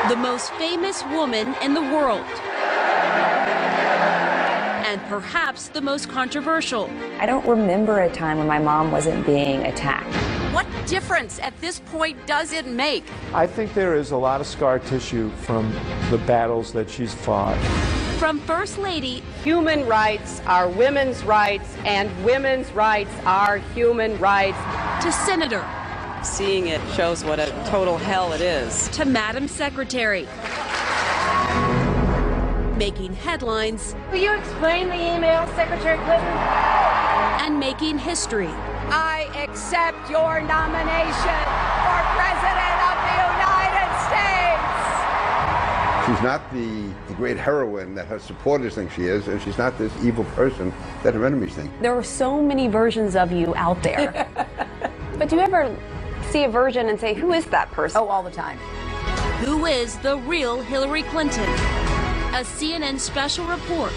the most famous woman in the world, and perhaps the most controversial. I don't remember a time when my mom wasn't being attacked. What difference at this point does it make? I think there is a lot of scar tissue from the battles that she's fought. From First Lady, human rights are women's rights, and women's rights are human rights, to Senator, seeing it shows what a total hell it is, to Madam Secretary. Making headlines. Will you explain the email, Secretary Clinton? And making history. I accept your nomination for President of the United States. She's not the great heroine that her supporters think she is, and she's not this evil person that her enemies think. There are so many versions of you out there. But do you ever see a version and say, who is that person? Oh, all the time. Who is the real Hillary Clinton? A CNN special report.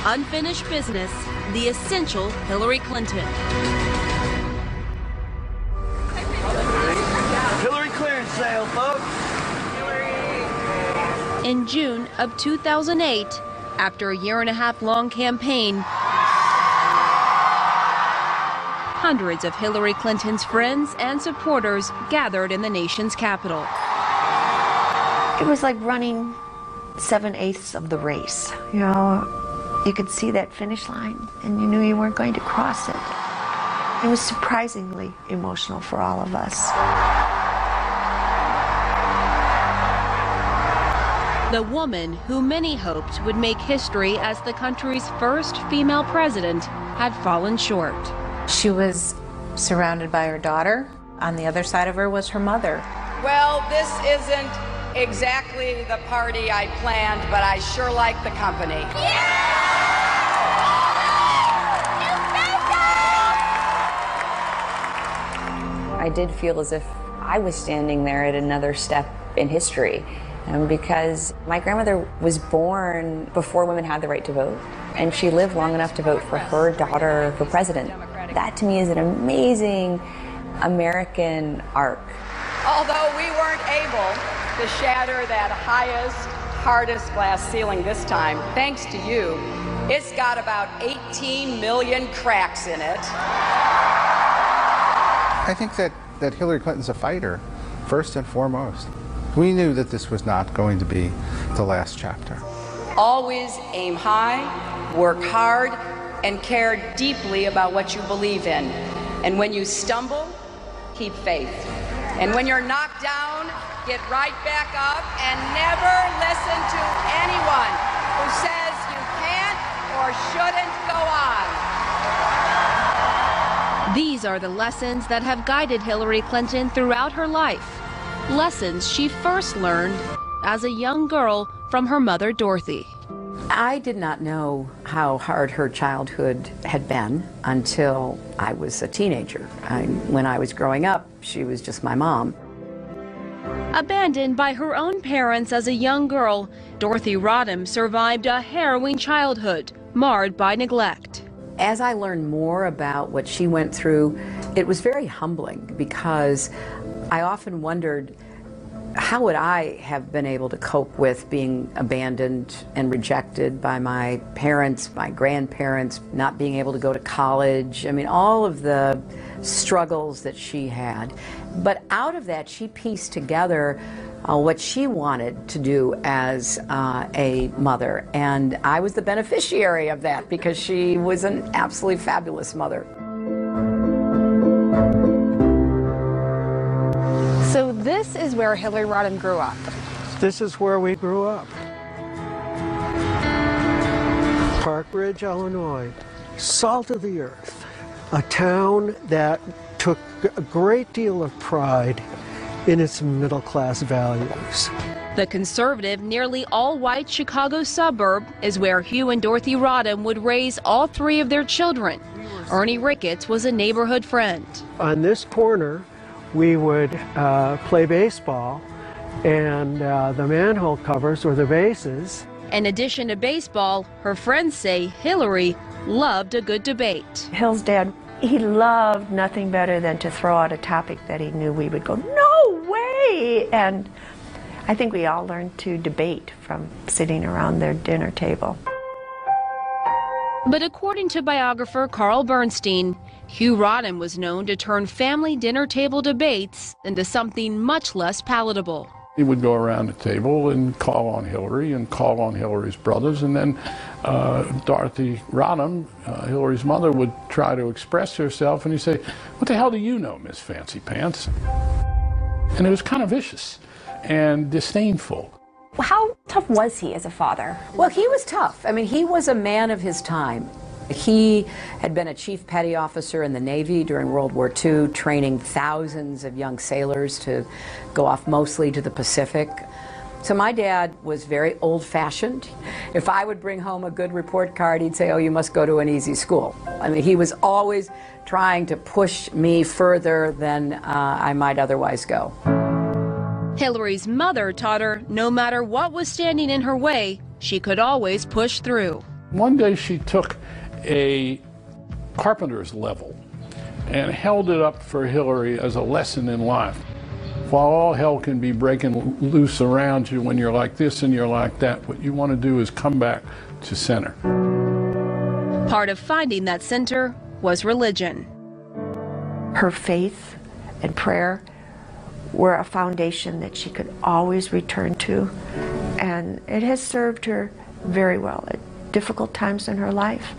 Unfinished Business, the essential Hillary Clinton. Hillary clearance sale, folks. In June of 2008, after a year-and-a-half-long campaign, hundreds of Hillary Clinton's friends and supporters gathered in the nation's capital. It was like running 7/8 of the race. You know, you could see that finish line and you knew you weren't going to cross it. It was surprisingly emotional for all of us. The woman who many hoped would make history as the country's first female president had fallen short. She was surrounded by her daughter. On the other side of her was her mother. Well, this isn't exactly the party I planned, but I sure like the company. I did feel as if I was standing there at another step in history. Because my grandmother was born before women had the right to vote, and she lived long enough to vote for her daughter for president. That to me is an amazing American arc. Although we weren't able to shatter that highest, hardest glass ceiling this time, thanks to you, it's got about 18 million cracks in it. I think that Hillary Clinton's a fighter, first and foremost. We knew that this was not going to be the last chapter. Always aim high, work hard, and care deeply about what you believe in. And when you stumble, keep faith. And when you're knocked down, get right back up and never listen to anyone who says you can't or shouldn't go on. These are the lessons that have guided Hillary Clinton throughout her life. Lessons she first learned as a young girl from her mother, Dorothy. I did not know how hard her childhood had been until I was a teenager. When I was growing up, she was just my mom. Abandoned by her own parents as a young girl, Dorothy Rodham survived a harrowing childhood marred by neglect. As I learned more about what she went through, it was very humbling because I often wondered, how would I have been able to cope with being abandoned and rejected by my parents, my grandparents, not being able to go to college? I mean, all of the struggles that she had. But out of that, she pieced together what she wanted to do as a mother. And I was the beneficiary of that because she was an absolutely fabulous mother. So this is where Hillary Rodham grew up. This is where we grew up. Park Ridge, Illinois, salt of the earth, a town that took a great deal of pride in its middle-class values. The conservative, nearly all-white Chicago suburb is where Hugh and Dorothy Rodham would raise all three of their children. Ernie Ricketts was a neighborhood friend. On this corner, we would play baseball, and the manhole covers were the bases. In addition to baseball, her friends say Hillary loved a good debate. Hill's dad, he loved nothing better than to throw out a topic that he knew we would go, no way! And I think we all learned to debate from sitting around their dinner table. But according to biographer Carl Bernstein, Hugh Rodham was known to turn family dinner table debates into something much less palatable. He would go around the table and call on Hillary and call on Hillary's brothers, and then Dorothy Rodham, Hillary's mother, would try to express herself, and he'd say, "What the hell do you know, Miss Fancy Pants?" And it was kind of vicious and disdainful. How tough was he as a father? Well, he was tough. I mean, he was a man of his time. He had been a chief petty officer in the Navy during World War II, training thousands of young sailors to go off mostly to the Pacific. So my dad was very old-fashioned. If I would bring home a good report card, he'd say, "Oh, you must go to an easy school." I mean, he was always trying to push me further than I might otherwise go. Hillary's mother taught her no matter what was standing in her way, she could always push through. One day she took a carpenter's level and held it up for Hillary as a lesson in life. While all hell can be breaking loose around you when you're like this and you're like that, what you want to do is come back to center. Part of finding that center was religion. Her faith and prayer were a foundation that she could always return to, and it has served her very well at difficult times in her life.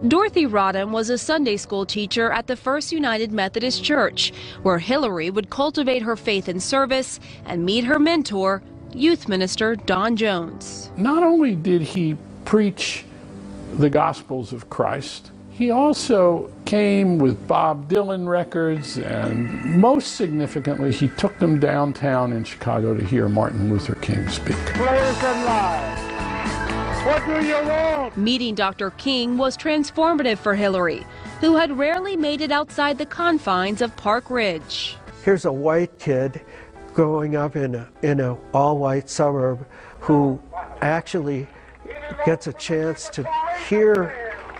Dorothy Rodham was a Sunday school teacher at the First United Methodist Church, where Hillary would cultivate her faith and service and meet her mentor, youth minister Don Jones. Not only did he preach the Gospels of Christ, he also came with Bob Dylan records, and most significantly, he took them downtown in Chicago to hear Martin Luther King speak. Players and live. What do you want? Meeting Dr. King was transformative for Hillary, who had rarely made it outside the confines of Park Ridge. Here's a white kid growing up in a all-white suburb who actually gets a chance to hear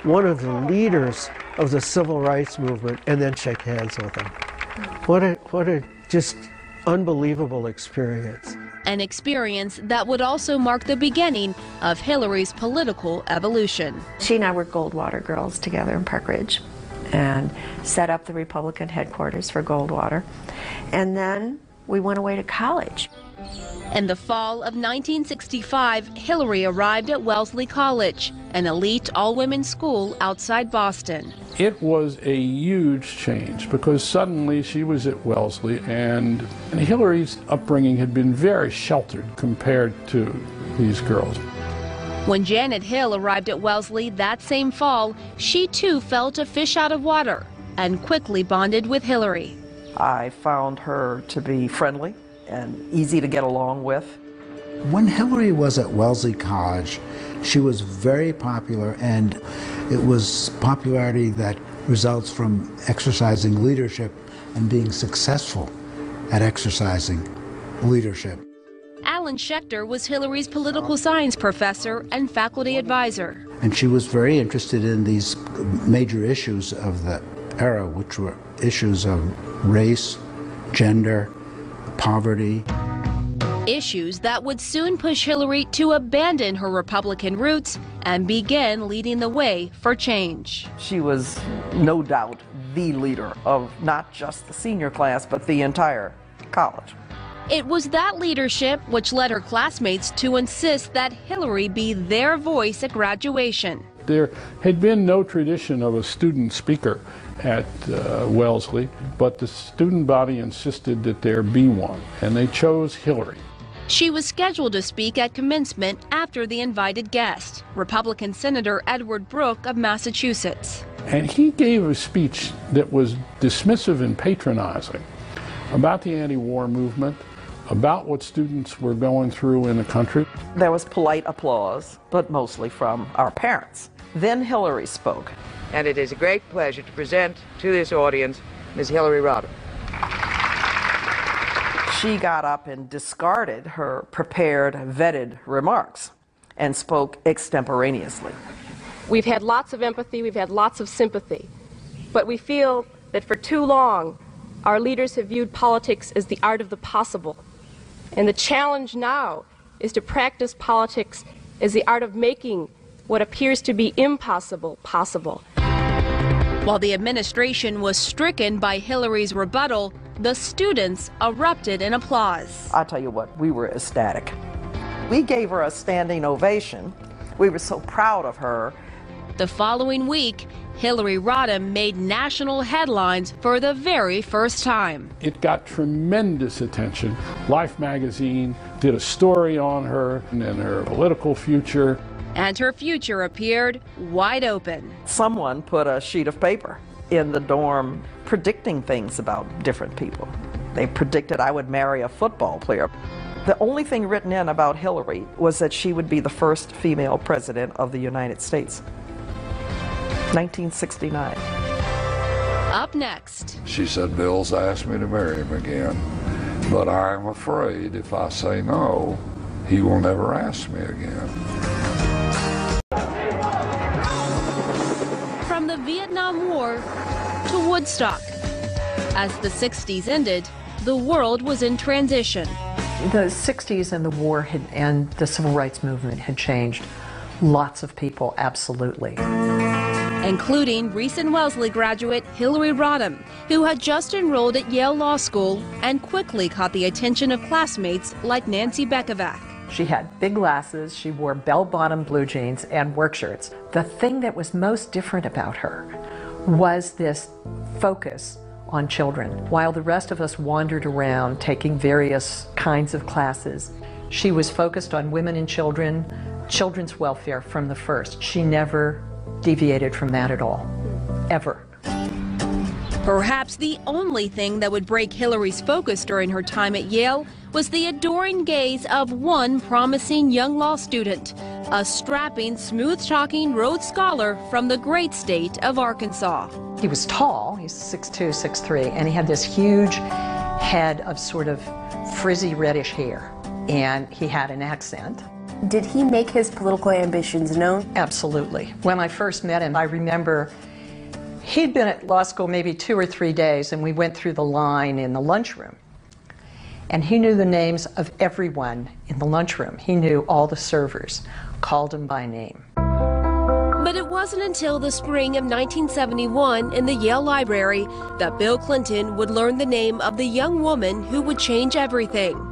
one of the leaders of the civil rights movement and then shake hands with him. What a just unbelievable experience. An experience that would also mark the beginning of Hillary's political evolution. She and I were Goldwater girls together in Park Ridge and set up the Republican headquarters for Goldwater. And then we went away to college. In the fall of 1965, Hillary arrived at Wellesley College, an elite all-women school outside Boston. It was a huge change because suddenly she was at Wellesley, and Hillary's upbringing had been very sheltered compared to these girls. When Janet Hill arrived at Wellesley that same fall, she too felt a fish out of water and quickly bonded with Hillary. I found her to be friendly and easy to get along with. When Hillary was at Wellesley College, she was very popular, and it was popularity that results from exercising leadership and being successful at exercising leadership. Alan Schechter was Hillary's political science professor and faculty advisor. And she was very interested in these major issues of the era, which were issues of race, gender, poverty. Issues that would soon push Hillary to abandon her Republican roots and begin leading the way for change. She was no doubt the leader of not just the senior class, but the entire college. It was that leadership which led her classmates to insist that Hillary be their voice at graduation. There had been no tradition of a student speaker at Wellesley, but the student body insisted that there be one, and they chose Hillary. She was scheduled to speak at commencement after the invited guest, Republican Senator Edward Brooke of Massachusetts. And he gave a speech that was dismissive and patronizing about the anti-war movement, about what students were going through in the country. There was polite applause, but mostly from our parents. Then Hillary spoke. And it is a great pleasure to present to this audience Ms. Hillary Rodham. She got up and discarded her prepared, vetted remarks and spoke extemporaneously. We've had lots of empathy, we've had lots of sympathy, but we feel that for too long our leaders have viewed politics as the art of the possible And the challenge now is to practice politics as the art of making what appears to be impossible possible. While the administration was stricken by Hillary's rebuttal, the students erupted in applause. I'll tell you what, we were ecstatic. We gave her a standing ovation. We were so proud of her. The following week, Hillary Rodham made national headlines for the very first time. It got tremendous attention. Life magazine did a story on her and her political future. And her future appeared wide open. Someone put a sheet of paper in the dorm predicting things about different people. They predicted I would marry a football player. The only thing written in about Hillary was that she would be the first female president of the United States. 1969. Up next. She said, Bill's asked me to marry him again, but I'm afraid if I say no, he will never ask me again. From the Vietnam War to Woodstock. As the 60s ended, the world was in transition. The 60s and the war and the civil rights movement had changed lots of people, absolutely. Including recent Wellesley graduate Hillary Rodham, who had just enrolled at Yale Law School and quickly caught the attention of classmates like Nancy Bekovac. She had big glasses, she wore bell-bottom blue jeans and work shirts. The thing that was most different about her was this focus on children. While the rest of us wandered around taking various kinds of classes, she was focused on women and children, children's welfare from the first. She never deviated from that at all, ever. Perhaps the only thing that would break Hillary's focus during her time at Yale was the adoring gaze of one promising young law student, a strapping, smooth-talking Rhodes Scholar from the great state of Arkansas. He was tall, he's 6'2", 6'3", and he had this huge head of sort of frizzy reddish hair, and he had an accent. Did he make his political ambitions known? Absolutely. When I first met him, I remember he'd been at law school maybe 2 or 3 days, and we went through the line in the lunchroom. And he knew the names of everyone in the lunchroom. He knew all the servers, called them by name. But it wasn't until the spring of 1971 in the Yale Library that Bill Clinton would learn the name of the young woman who would change everything.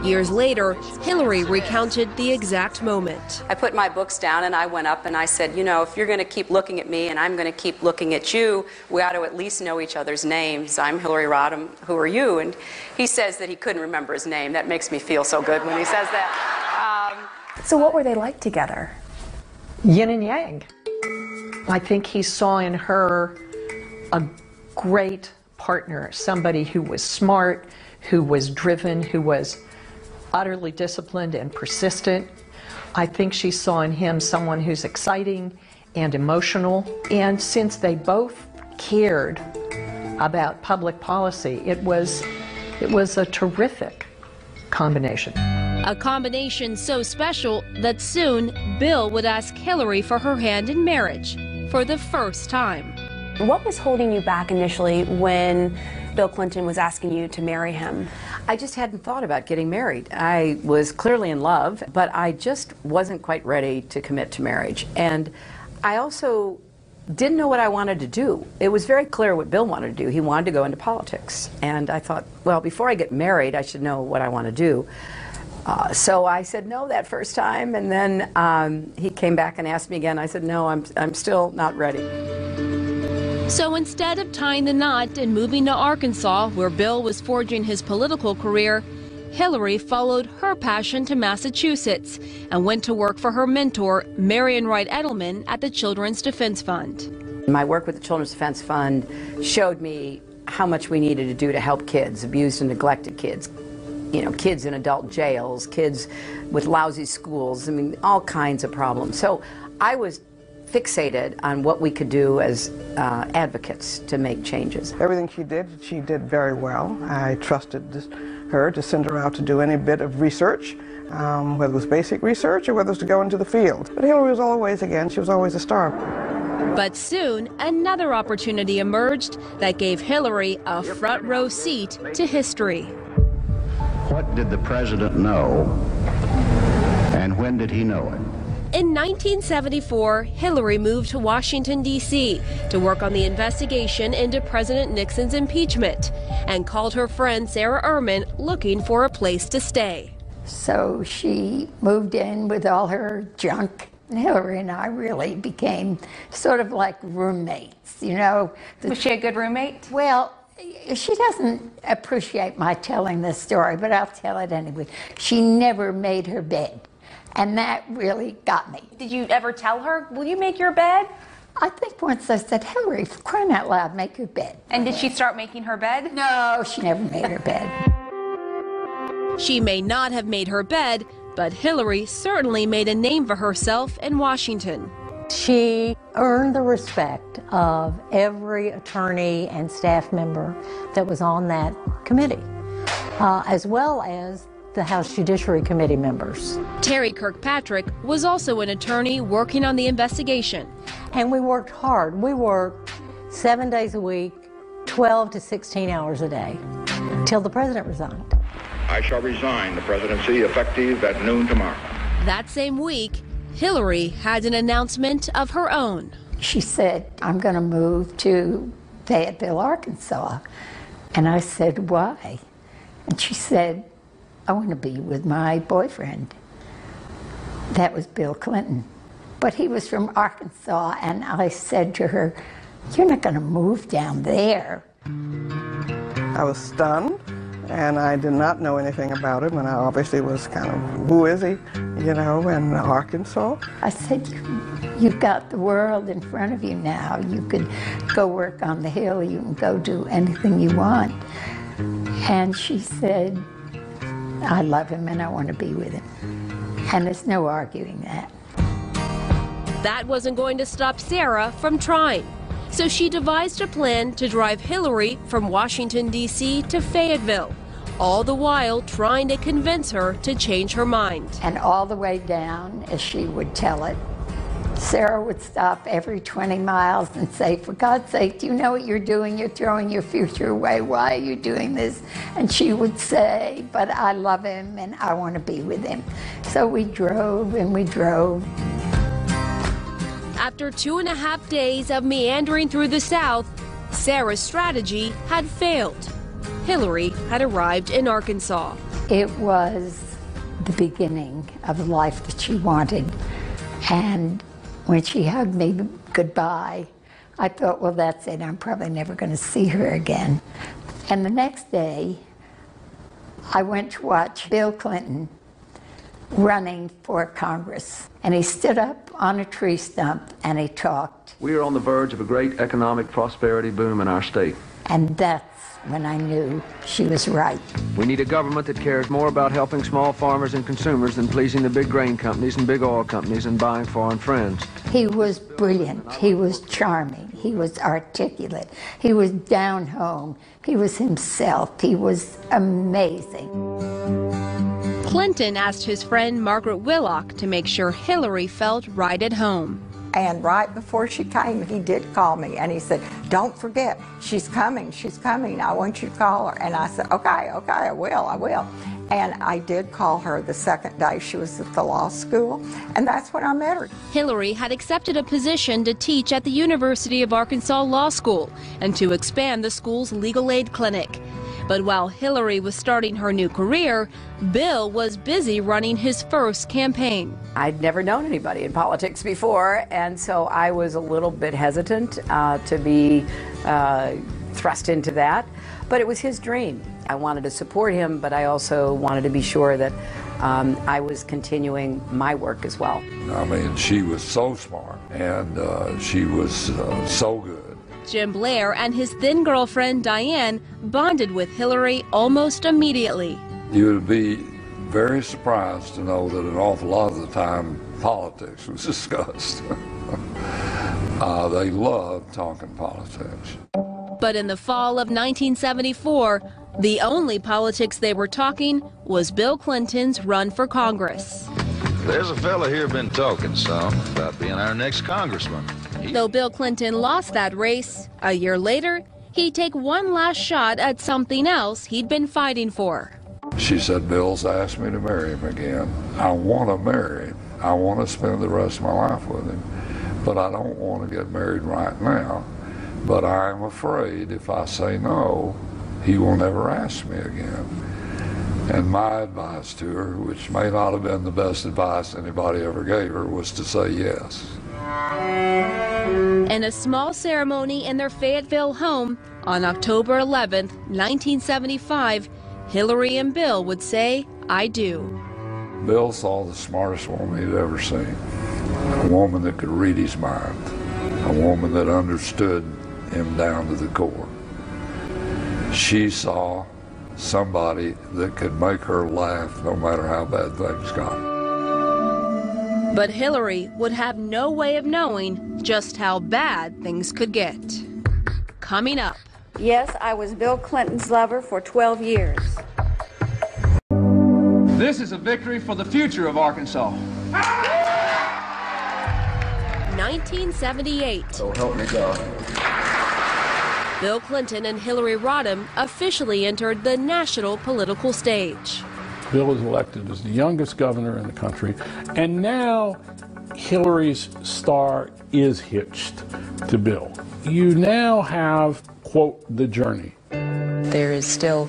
Years later, Hillary recounted the exact moment. I put my books down and I went up and I said, you know, if you're going to keep looking at me and I'm going to keep looking at you, we ought to at least know each other's names. I'm Hillary Rodham. Who are you? And he says that he couldn't remember his name. That makes me feel so good when he says that. So what were they like together? Yin and yang. I think he saw in her a great partner, somebody who was smart, who was driven, who was utterly disciplined and persistent. I think she saw in him someone who's exciting and emotional. And since they both cared about public policy, it was a terrific combination. A combination so special that soon Bill would ask Hillary for her hand in marriage for the first time. What was holding you back initially when Bill Clinton was asking you to marry him? I just hadn't thought about getting married. I was clearly in love, but I just wasn't quite ready to commit to marriage. And I also didn't know what I wanted to do. It was very clear what Bill wanted to do. He wanted to go into politics. And I thought, well, before I get married, I should know what I want to do. So I said no that first time, and then he came back and asked me again. I said, no, I'm still not ready. So instead of tying the knot and moving to Arkansas, where Bill was forging his political career, Hillary followed her passion to Massachusetts and went to work for her mentor, Marian Wright Edelman, at the Children's Defense Fund. My work with the Children's Defense Fund showed me how much we needed to do to help kids, abused and neglected kids. You know, kids in adult jails, kids with lousy schools, I mean, all kinds of problems. So I was fixated on what we could do as advocates to make changes. Everything she did very well. I trusted her to send her out to do any bit of research, whether it was basic research or whether it was to go into the field. But Hillary was always, again, she was always a star. But soon, another opportunity emerged that gave Hillary a front row seat to history. What did the president know, and when did he know it? In 1974, Hillary moved to Washington, D.C. to work on the investigation into President Nixon's impeachment and called her friend Sarah Ehrman looking for a place to stay. So she moved in with all her junk. Hillary and I really became sort of like roommates, you know. Was she a good roommate? Well, she doesn't appreciate my telling this story, but I'll tell it anyway. She never made her bed. And that really got me. Did you ever tell her, will you make your bed? I think once I said, Hillary, for crying out loud, make your bed. And did she start making her bed? No, she never made her bed. She may not have made her bed, but Hillary certainly made a name for herself in Washington. She earned the respect of every attorney and staff member that was on that committee, as well as the House Judiciary Committee members. Terry Kirkpatrick was also an attorney working on the investigation. And we worked hard. We worked 7 days a week, 12 to 16 hours a day, till the president resigned. I shall resign the presidency effective at noon tomorrow. That same week, Hillary had an announcement of her own. She said, I'm going to move to Fayetteville, Arkansas. And I said, why? And she said, I want to be with my boyfriend. That was Bill Clinton. But he was from Arkansas, and I said to her, you're not going to move down there. I was stunned, and I did not know anything about him, and I obviously was kind of, who is he, you know, in Arkansas? I said, you've got the world in front of you now. You could go work on the Hill, you can go do anything you want. And she said, I love him and I want to be with him. And there's no arguing that. That wasn't going to stop Sarah from trying. So she devised a plan to drive Hillary from Washington, D.C. to Fayetteville, all the while trying to convince her to change her mind. And all the way down, as she would tell it, Sarah would stop every 20 miles and say, for God's sake, do you know what you're doing? You're throwing your future away. Why are you doing this? And she would say, but I love him and I want to be with him. So we drove and we drove. After 2.5 days of meandering through the South, Sarah's strategy had failed. Hillary had arrived in Arkansas. It was the beginning of the life that she wanted. And when she hugged me goodbye, I thought, well, that's it. I'm probably never going to see her again. And the next day, I went to watch Bill Clinton running for Congress. And he stood up on a tree stump and he talked. We are on the verge of a great economic prosperity boom in our state. And that's when I knew she was right. We need a government that cares more about helping small farmers and consumers than pleasing the big grain companies and big oil companies and buying foreign friends. He was brilliant. He was charming. He was articulate. He was down home. He was himself. He was amazing. Clinton asked his friend Margaret Willock to make sure Hillary felt right at home. And right before she came, he did call me, and he said, don't forget, she's coming, I want you to call her. And I said, okay, I will. And I did call her the second day she was at the law school, and that's when I met her. Hillary had accepted a position to teach at the University of Arkansas Law School and to expand the school's legal aid clinic. But while Hillary was starting her new career, Bill was busy running his first campaign. I'd never known anybody in politics before, and so I was a little bit hesitant to be thrust into that. But it was his dream. I wanted to support him, but I also wanted to be sure that I was continuing my work as well. I mean, she was so smart, and she was so good. Jim Blair and his then girlfriend Diane bonded with Hillary almost immediately. You would be very surprised to know that an awful lot of the time politics was discussed. They loved talking politics. But in the fall of 1974, the only politics they were talking was Bill Clinton's run for Congress. There's a fella here been talking some about being our next congressman. Though Bill Clinton lost that race, a year later, he'd take one last shot at something else he'd been fighting for. She said, Bill's asked me to marry him again. I want to marry him. I want to spend the rest of my life with him. But I don't want to get married right now. But I'm afraid if I say no, he will never ask me again. And my advice to her, which may not have been the best advice anybody ever gave her, was to say yes. In a small ceremony in their Fayetteville home on October 11th, 1975, Hillary and Bill would say, I do. Bill saw the smartest woman he'd ever seen. A woman that could read his mind. A woman that understood him down to the core. She saw somebody that could make her laugh no matter how bad things got. But Hillary would have no way of knowing just how bad things could get. Coming up. Yes, I was Bill Clinton's lover for 12 years. This is a victory for the future of Arkansas. 1978. So help me God. Bill Clinton and Hillary Rodham officially entered the national political stage. Bill was elected as the youngest governor in the country, and now Hillary's star is hitched to Bill. You now have, quote, the journey. There is still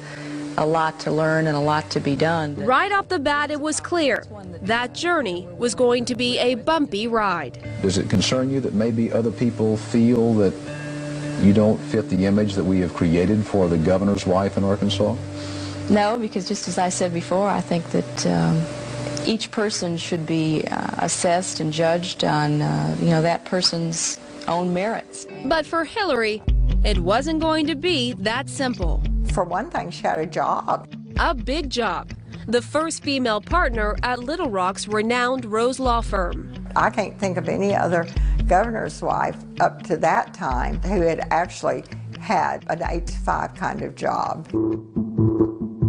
a lot to learn and a lot to be done. Right off the bat, it was clear that journey was going to be a bumpy ride. Does it concern you that maybe other people feel that you don't fit the image that we have created for the governor's wife in Arkansas? No, because just as I said before, I think that each person should be assessed and judged on, that person's own merits. But for Hillary, it wasn't going to be that simple. For one thing, she had a job. A big job. The first female partner at Little Rock's renowned Rose Law Firm. I can't think of any other governor's wife up to that time who had actually had an 8-to-5 kind of job.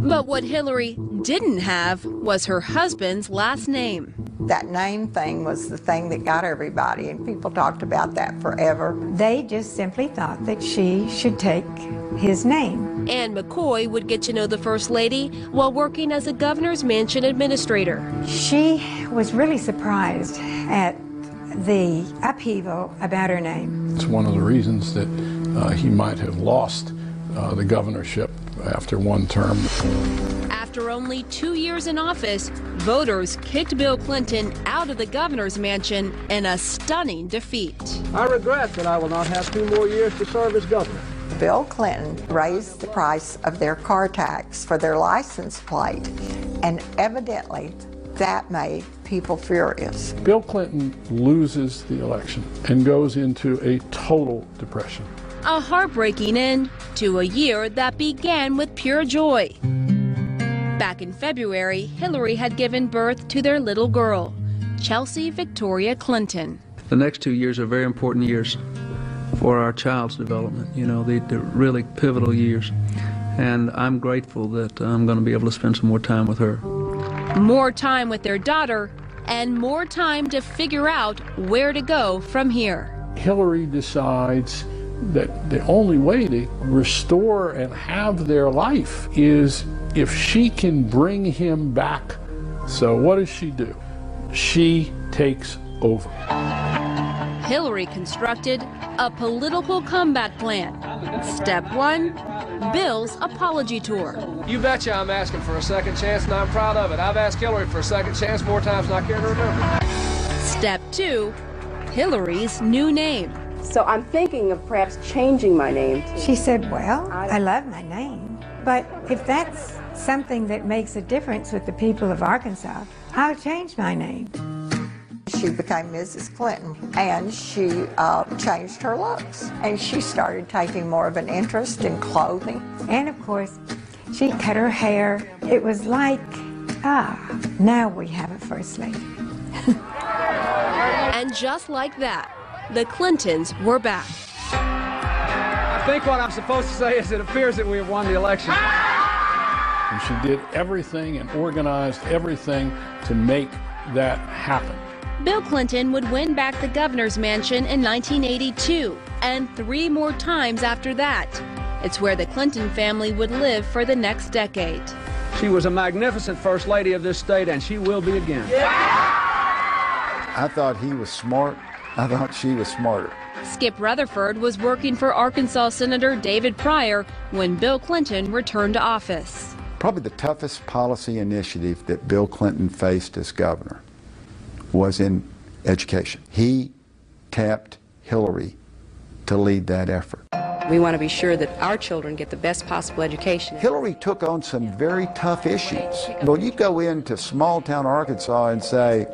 But what Hillary didn't have was her husband's last name. That name thing was the thing that got everybody, and people talked about that forever. They just simply thought that she should take his name. Ann McCoy would get to know the First Lady while working as a governor's mansion administrator. She was really surprised at the upheaval about her name. It's one of the reasons that he might have lost the governorship after one term. After only 2 years in office, voters kicked Bill Clinton out of the governor's mansion in a stunning defeat. I regret that I will not have 2 more years to serve as governor. Bill Clinton raised the price of their car tax for their license plate, and evidently that made people furious. Bill Clinton loses the election and goes into a total depression. A heartbreaking end to a year that began with pure joy. Back in February, Hillary had given birth to their little girl, Chelsea Victoria Clinton. The next 2 years are very important years for our child's development. They're really pivotal years. And I'm grateful that I'm going to be able to spend some more time with her. More time with their daughter, and more time to figure out where to go from here. Hillary decides that the only way to restore and have their life is if she can bring him back. So what does she do? She takes over. Hillary constructed a political comeback plan. Step 1, Bill's apology tour. You betcha I'm asking for a second chance, and I'm proud of it. I've asked Hillary for a second chance more times than I care to remember. Step 2, Hillary's new name. So I'm thinking of perhaps changing my name. She said, well, I love my name, but if that's something that makes a difference with the people of Arkansas, I'll change my name. She became Mrs. Clinton, and she changed her looks, and she started taking more of an interest in clothing. And of course, she cut her hair. It was like, now we have a First Lady. And just like that, the Clintons were back. I think what I'm supposed to say is it appears that we have won the election. And she did everything and organized everything to make that happen. Bill Clinton would win back the governor's mansion in 1982, and 3 more times after that. It's where the Clinton family would live for the next decade. She was a magnificent First Lady of this state, and she will be again. I thought he was smart. I thought she was smarter. Skip Rutherford was working for Arkansas Senator David Pryor when Bill Clinton returned to office. Probably the toughest policy initiative that Bill Clinton faced as governor was in education. He tapped Hillary to lead that effort. We want to be sure that our children get the best possible education. Hillary took on some very tough issues. Well, you go into small-town Arkansas and say,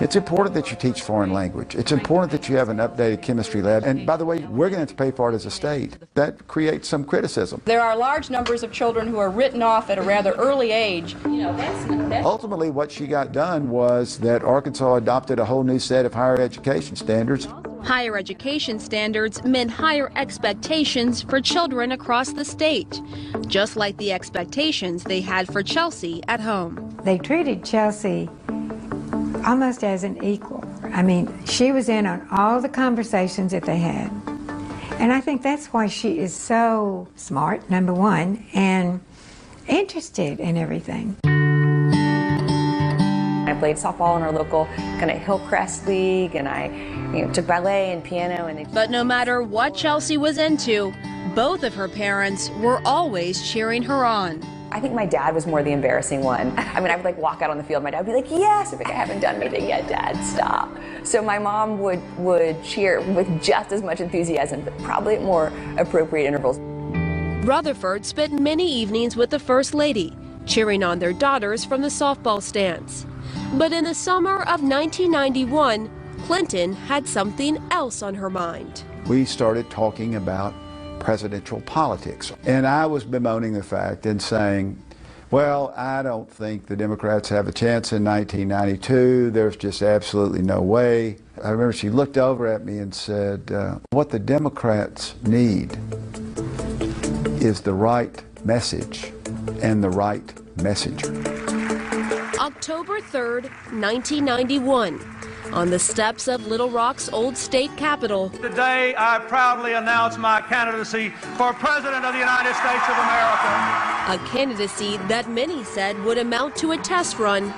it's important that you teach foreign language. It's important that you have an updated chemistry lab. And by the way, we're going to have to pay for it as a state. That creates some criticism. There are large numbers of children who are written off at a rather early age. Ultimately, what she got done was that Arkansas adopted a whole new set of higher education standards. Higher education standards meant higher expectations for children across the state, just like the expectations they had for Chelsea at home. They treated Chelsea almost as an equal. I mean, she was in on all the conversations that they had. And I think that's why she is so smart, number one, and interested in everything. I played softball in our local kind of Hillcrest League, and I took ballet and piano. But no matter what Chelsea was into, both of her parents were always cheering her on. I think my dad was more the embarrassing one. I mean, I would walk out on the field, my dad would be like, yes, I think I haven't done anything yet, Dad, stop. So my mom would cheer with just as much enthusiasm, but probably at more appropriate intervals. Rutherford spent many evenings with the First Lady, cheering on their daughters from the softball stands. But in the summer of 1991, Clinton had something else on her mind. We started talking about presidential politics. And I was bemoaning the fact and saying, well, I don't think the Democrats have a chance in 1992. There's just absolutely no way. I remember she looked over at me and said, what the Democrats need is the right message and the right messenger. October 3rd, 1991. On the steps of Little Rock's old state capitol. Today, I proudly announce my candidacy for President of the United States of America. A candidacy that many said would amount to a test run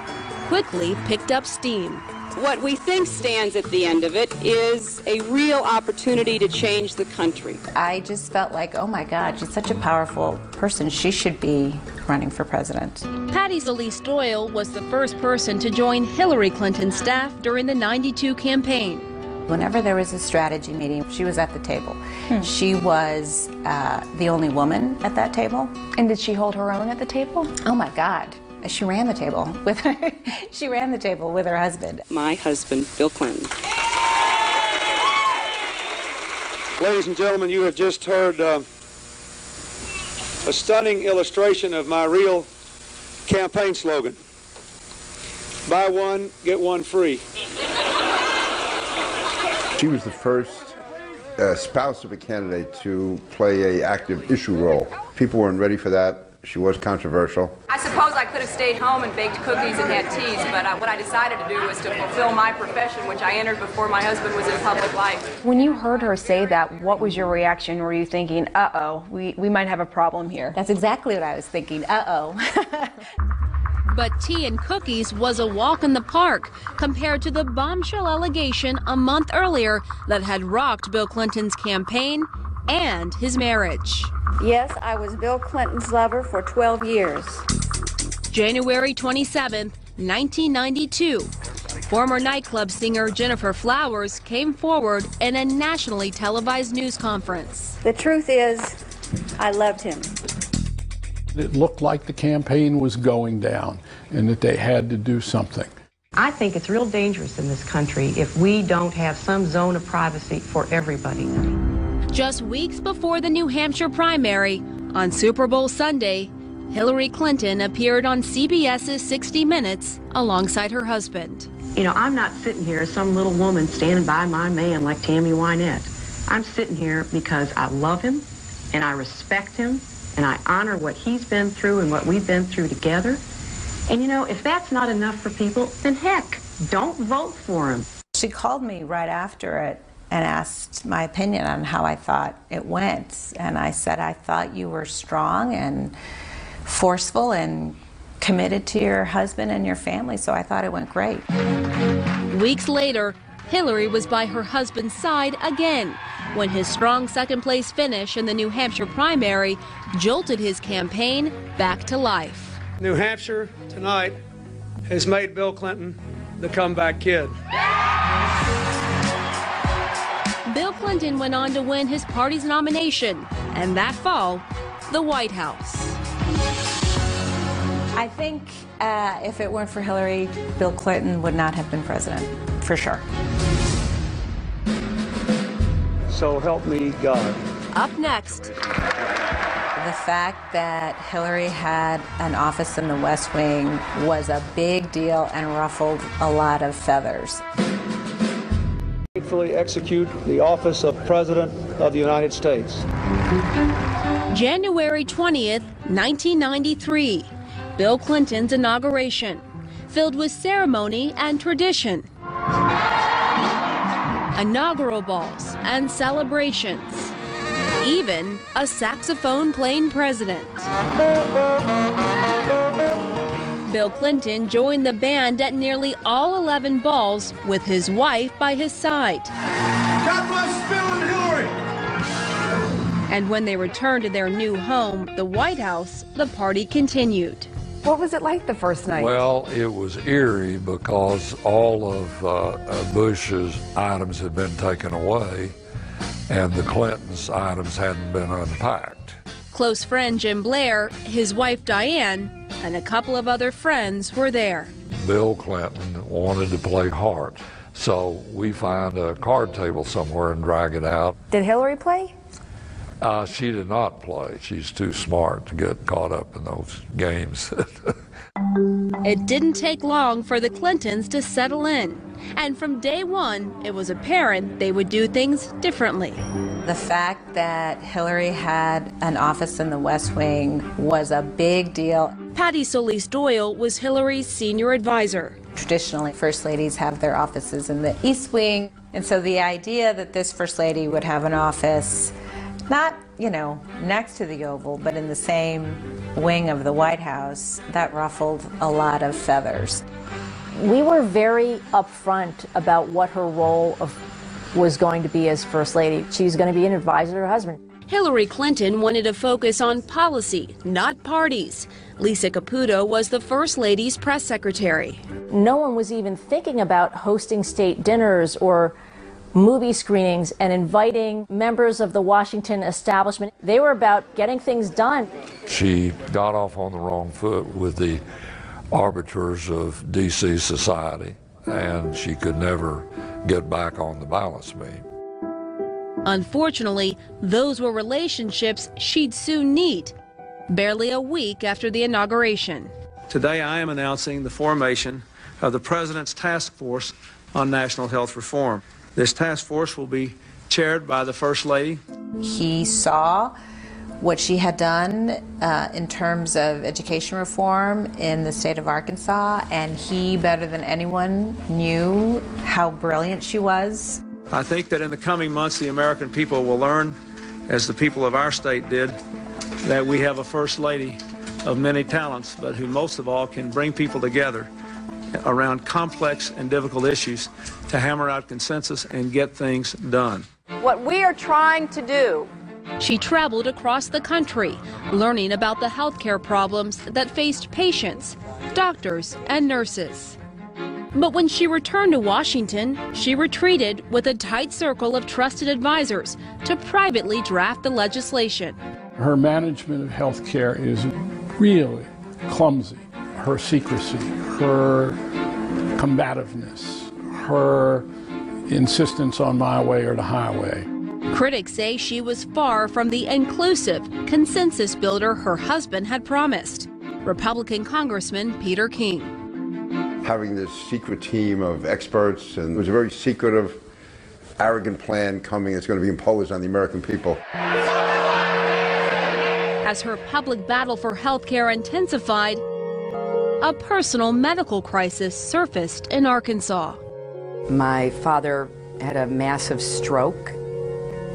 quickly picked up steam. What we think stands at the end of it is a real opportunity to change the country. I just felt like, oh my God, she's such a powerful person. She should be running for president. Patty Solis Doyle was the first person to join Hillary Clinton's staff during the '92 campaign. Whenever there was a strategy meeting, she was at the table. She was the only woman at that table. And did she hold her own at the table? Oh my God. She ran the table with her. She ran the table with her husband. My husband, Bill Clinton. Ladies and gentlemen, you have just heard a stunning illustration of my real campaign slogan. Buy one, get one free. She was the first spouse of a candidate to play an active issue role. People weren't ready for that. She was controversial. I suppose I could have stayed home and baked cookies and had teas, but what I decided to do was to fulfill my profession, which I entered before my husband was in public life. When you heard her say that, what was your reaction? Were you thinking, uh-oh, we might have a problem here? That's exactly what I was thinking, uh-oh. But tea and cookies was a walk in the park compared to the bombshell allegation a month earlier that had rocked Bill Clinton's campaign and his marriage. Yes, I was Bill Clinton's lover for 12 years. January 27, 1992. Former nightclub singer Jennifer Flowers came forward in a nationally televised news conference. The truth is, I loved him. It looked like the campaign was going down and that they had to do something. I think it's real dangerous in this country if we don't have some zone of privacy for everybody. Just weeks before the New Hampshire primary, on Super Bowl Sunday, Hillary Clinton appeared on CBS's 60 Minutes alongside her husband. You know, I'm not sitting here as some little woman standing by my man like Tammy Wynette. I'm sitting here because I love him and I respect him and I honor what he's been through and what we've been through together. And you know, if that's not enough for people, then heck, don't vote for him. She called me right after it and asked my opinion on how I thought it went. And I said, I thought you were strong and forceful and committed to your husband and your family, so I thought it went great. Weeks later, Hillary was by her husband's side again when his strong second-place finish in the New Hampshire primary jolted his campaign back to life. New Hampshire tonight has made Bill Clinton the comeback kid. Bill Clinton went on to win his party's nomination, and that fall, the White House. I think if it weren't for Hillary, Bill Clinton would not have been president, for sure. So help me God. Up next. The fact that Hillary had an office in the West Wing was a big deal and ruffled a lot of feathers. Faithfully execute the office of President of the United States. January 20th, 1993. Bill Clinton's inauguration, filled with ceremony and tradition. Inaugural balls and celebrations. Even a saxophone playing president. Bill Clinton joined the band at nearly all 11 balls with his wife by his side. God bless Bill and Hillary! And when they returned to their new home, the White House, the party continued. What was it like the first night? Well, it was eerie because all of Bush's items had been taken away and the Clintons' items hadn't been unpacked. Close friend Jim Blair, his wife Diane, and a couple of other friends were there. Bill Clinton wanted to play heart, so we find a card table somewhere and drag it out. Did Hillary play? She did not play. She's too smart to get caught up in those games. It didn't take long for the Clintons to settle in. And from day one, it was apparent they would do things differently. The fact that Hillary had an office in the West Wing was a big deal. Patty Solis Doyle was Hillary's senior advisor. Traditionally, First Ladies have their offices in the East Wing. And so the idea that this First Lady would have an office not, next to the Oval, but in the same wing of the White House, that ruffled a lot of feathers. We were very upfront about what her role was going to be as First Lady. She was going to be an advisor to her husband. Hillary Clinton wanted to focus on policy, not parties. Lisa Caputo was the First Lady's press secretary. No one was even thinking about hosting state dinners or movie screenings and inviting members of the Washington establishment. They were about getting things done. She got off on the wrong foot with the arbiters of D.C. society, and she could never get back on the balance beam. Unfortunately, those were relationships she'd soon need, barely a week after the inauguration. Today I am announcing the formation of the President's Task Force on National Health Reform. This task force will be chaired by the First Lady. He saw what she had done in terms of education reform in the state of Arkansas, and he, better than anyone, knew how brilliant she was. I think that in the coming months, the American people will learn, as the people of our state did, that we have a First Lady of many talents, but who most of all can bring people together around complex and difficult issues to hammer out consensus and get things done. What we are trying to do. She traveled across the country, learning about the healthcare problems that faced patients, doctors, and nurses. But when she returned to Washington, she retreated with a tight circle of trusted advisors to privately draft the legislation. Her management of health care is really clumsy. Her secrecy, her combativeness, her insistence on my way or the highway. Critics say she was far from the inclusive consensus builder her husband had promised. Republican Congressman Peter King. Having this secret team of experts, and it was a very secretive, arrogant plan coming that's going to be imposed on the American people. As her public battle for health care intensified, a personal medical crisis surfaced in Arkansas. My father had a massive stroke,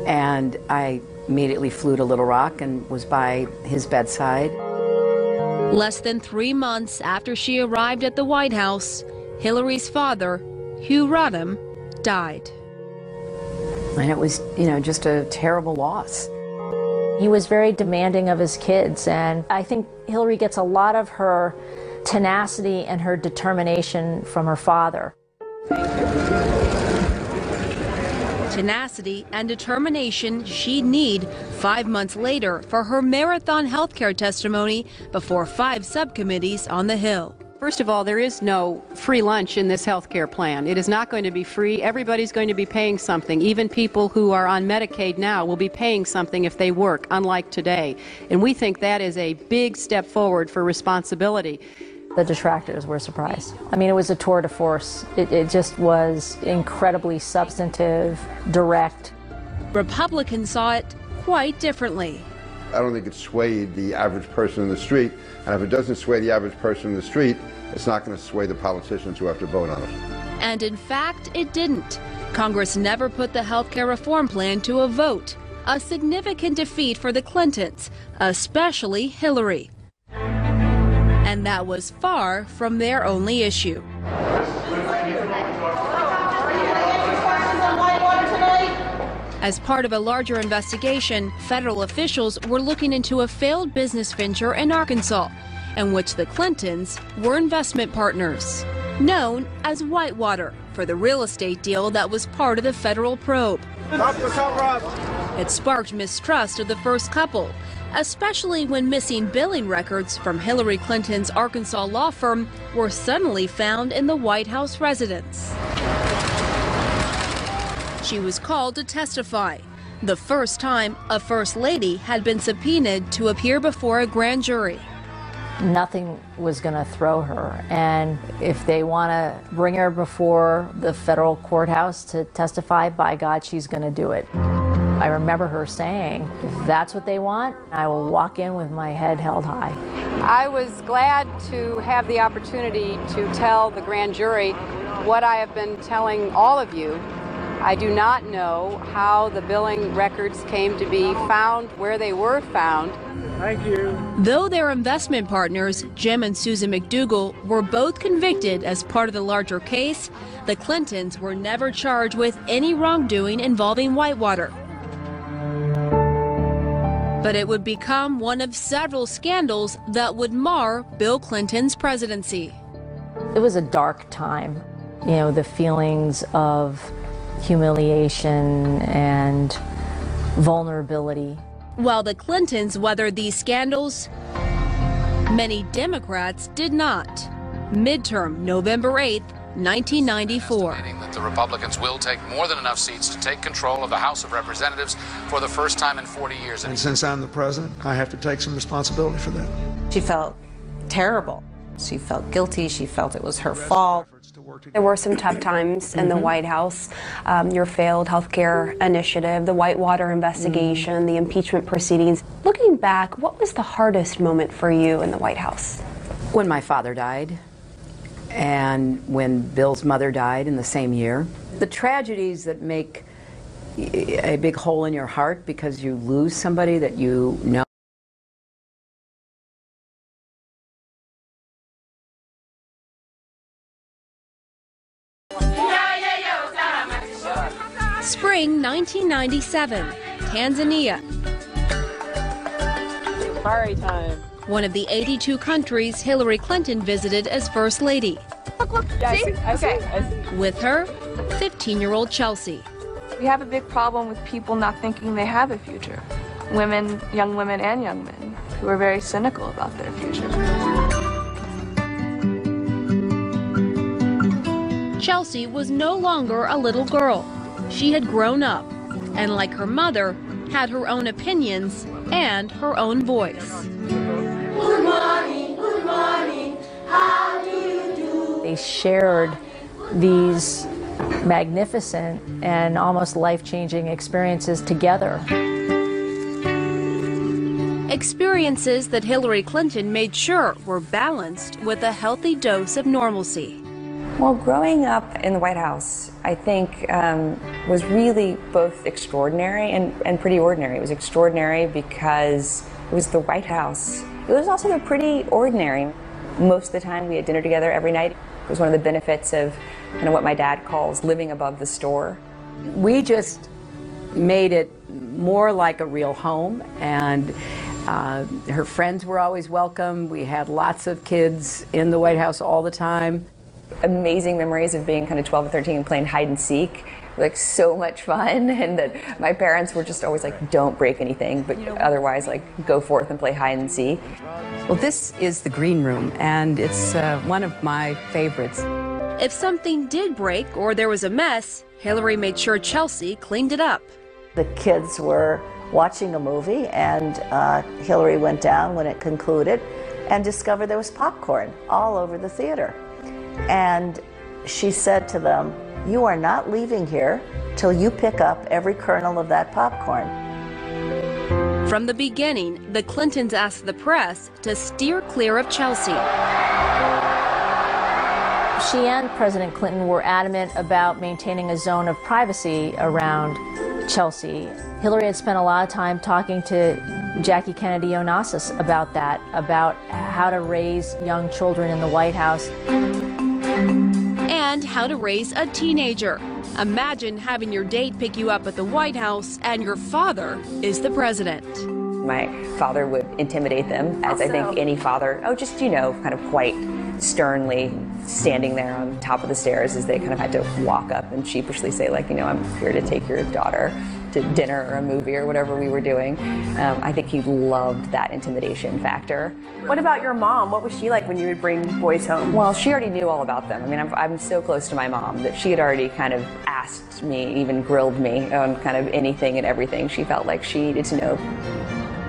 and I immediately flew to Little Rock and was by his bedside. Less than 3 months after she arrived at the White House, Hillary's father, Hugh Rodham, died. And it was, just a terrible loss. He was very demanding of his kids, and I think Hillary gets a lot of her tenacity and her determination from her father. Tenacity and determination she'd need 5 months later for her marathon healthcare testimony before 5 subcommittees on the Hill. First of all, there is no free lunch in this health care plan. It is not going to be free. Everybody's going to be paying something. Even people who are on Medicaid now will be paying something if they work, unlike today. And we think that is a big step forward for responsibility. The detractors were surprised. I mean, it was a tour de force. It just was incredibly substantive, direct. Republicans saw it quite differently. I don't think it swayed the average person in the street, and if it doesn't sway the average person in the street, it's not going to sway the politicians who have to vote on it. And in fact, it didn't. Congress never put the health care reform plan to a vote, a significant defeat for the Clintons, especially Hillary. And that was far from their only issue. As part of a larger investigation, federal officials were looking into a failed business venture in Arkansas, in which the Clintons were investment partners, known as Whitewater, for the real estate deal that was part of the federal probe. It sparked mistrust of the first couple, especially when missing billing records from Hillary Clinton's Arkansas law firm were suddenly found in the White House residence. She was called to testify, the first time a First Lady had been subpoenaed to appear before a grand jury. Nothing was going to throw her, and if they want to bring her before the federal courthouse to testify, by God, she's going to do it. I remember her saying, if that's what they want, I will walk in with my head held high. I was glad to have the opportunity to tell the grand jury what I have been telling all of you. I do not know how the billing records came to be found where they were found. Thank you. Though their investment partners, Jim and Susan McDougal, were both convicted as part of the larger case, the Clintons were never charged with any wrongdoing involving Whitewater. But it would become one of several scandals that would mar Bill Clinton's presidency. It was a dark time. The feelings of humiliation and vulnerability. While the Clintons weathered these scandals, many Democrats did not. Midterm, November 8th, 1994. That the Republicans will take more than enough seats to take control of the House of Representatives for the first time in 40 years. And since I'm the president, I have to take some responsibility for that. She felt terrible. She felt guilty. She felt it was her fault. There were some tough times in the White House. Your failed healthcare initiative, the Whitewater investigation, the impeachment proceedings. Looking back, what was the hardest moment for you in the White House? When my father died, and when Bill's mother died in the same year. The tragedies that make a big hole in your heart because you lose somebody that you know. Spring 1997, Tanzania. Party time. One of the 82 countries Hillary Clinton visited as First Lady. With her, 15-year-old Chelsea. We have a big problem with people not thinking they have a future. Women, young women and young men, who are very cynical about their future. Chelsea was no longer a little girl. She had grown up, and like her mother, had her own opinions and her own voice. Good morning, how do you do? They shared these magnificent and almost life-changing experiences together. Experiences that Hillary Clinton made sure were balanced with a healthy dose of normalcy. Well, growing up in the White House, I think, was really both extraordinary and pretty ordinary. It was extraordinary because it was the White House. It It was also, they're pretty ordinary. Most of the time we had dinner together every night. It was one of the benefits of kind of what my dad calls living above the store. We just made it more like a real home, and her friends were always welcome. We had lots of kids in the White House all the time. Amazing memories of being kind of 12 and 13 and playing hide and seek. Like, so much fun, and that my parents were just always like, don't break anything, but otherwise, like, go forth and play hide and seek. Well, this is the green room, and it's one of my favorites. If something did break or there was a mess, Hillary made sure Chelsea cleaned it up. The kids were watching a movie, and Hillary went down when it concluded and discovered there was popcorn all over the theater. And she said to them, "You are not leaving here till you pick up every kernel of that popcorn." From the beginning, the Clintons asked the press to steer clear of Chelsea. She and President Clinton were adamant about maintaining a zone of privacy around Chelsea. Hillary had spent a lot of time talking to Jackie Kennedy Onassis about that, about how to raise young children in the White House. And how to raise a teenager. Imagine having your date pick you up at the White House and your father is the president. My father would intimidate them, as I think any father, just, you know, kind of quite sternly standing there on top of the stairs as they kind of had to walk up and sheepishly say, like, you know, I'm here to take your daughter to dinner or a movie or whatever we were doing. I think he loved that intimidation factor. What about your mom? What was she like when you would bring boys home? Well, she already knew all about them. I mean, I'm so close to my mom that she had already kind of asked me, even grilled me on kind of anything and everything she felt like she needed to know.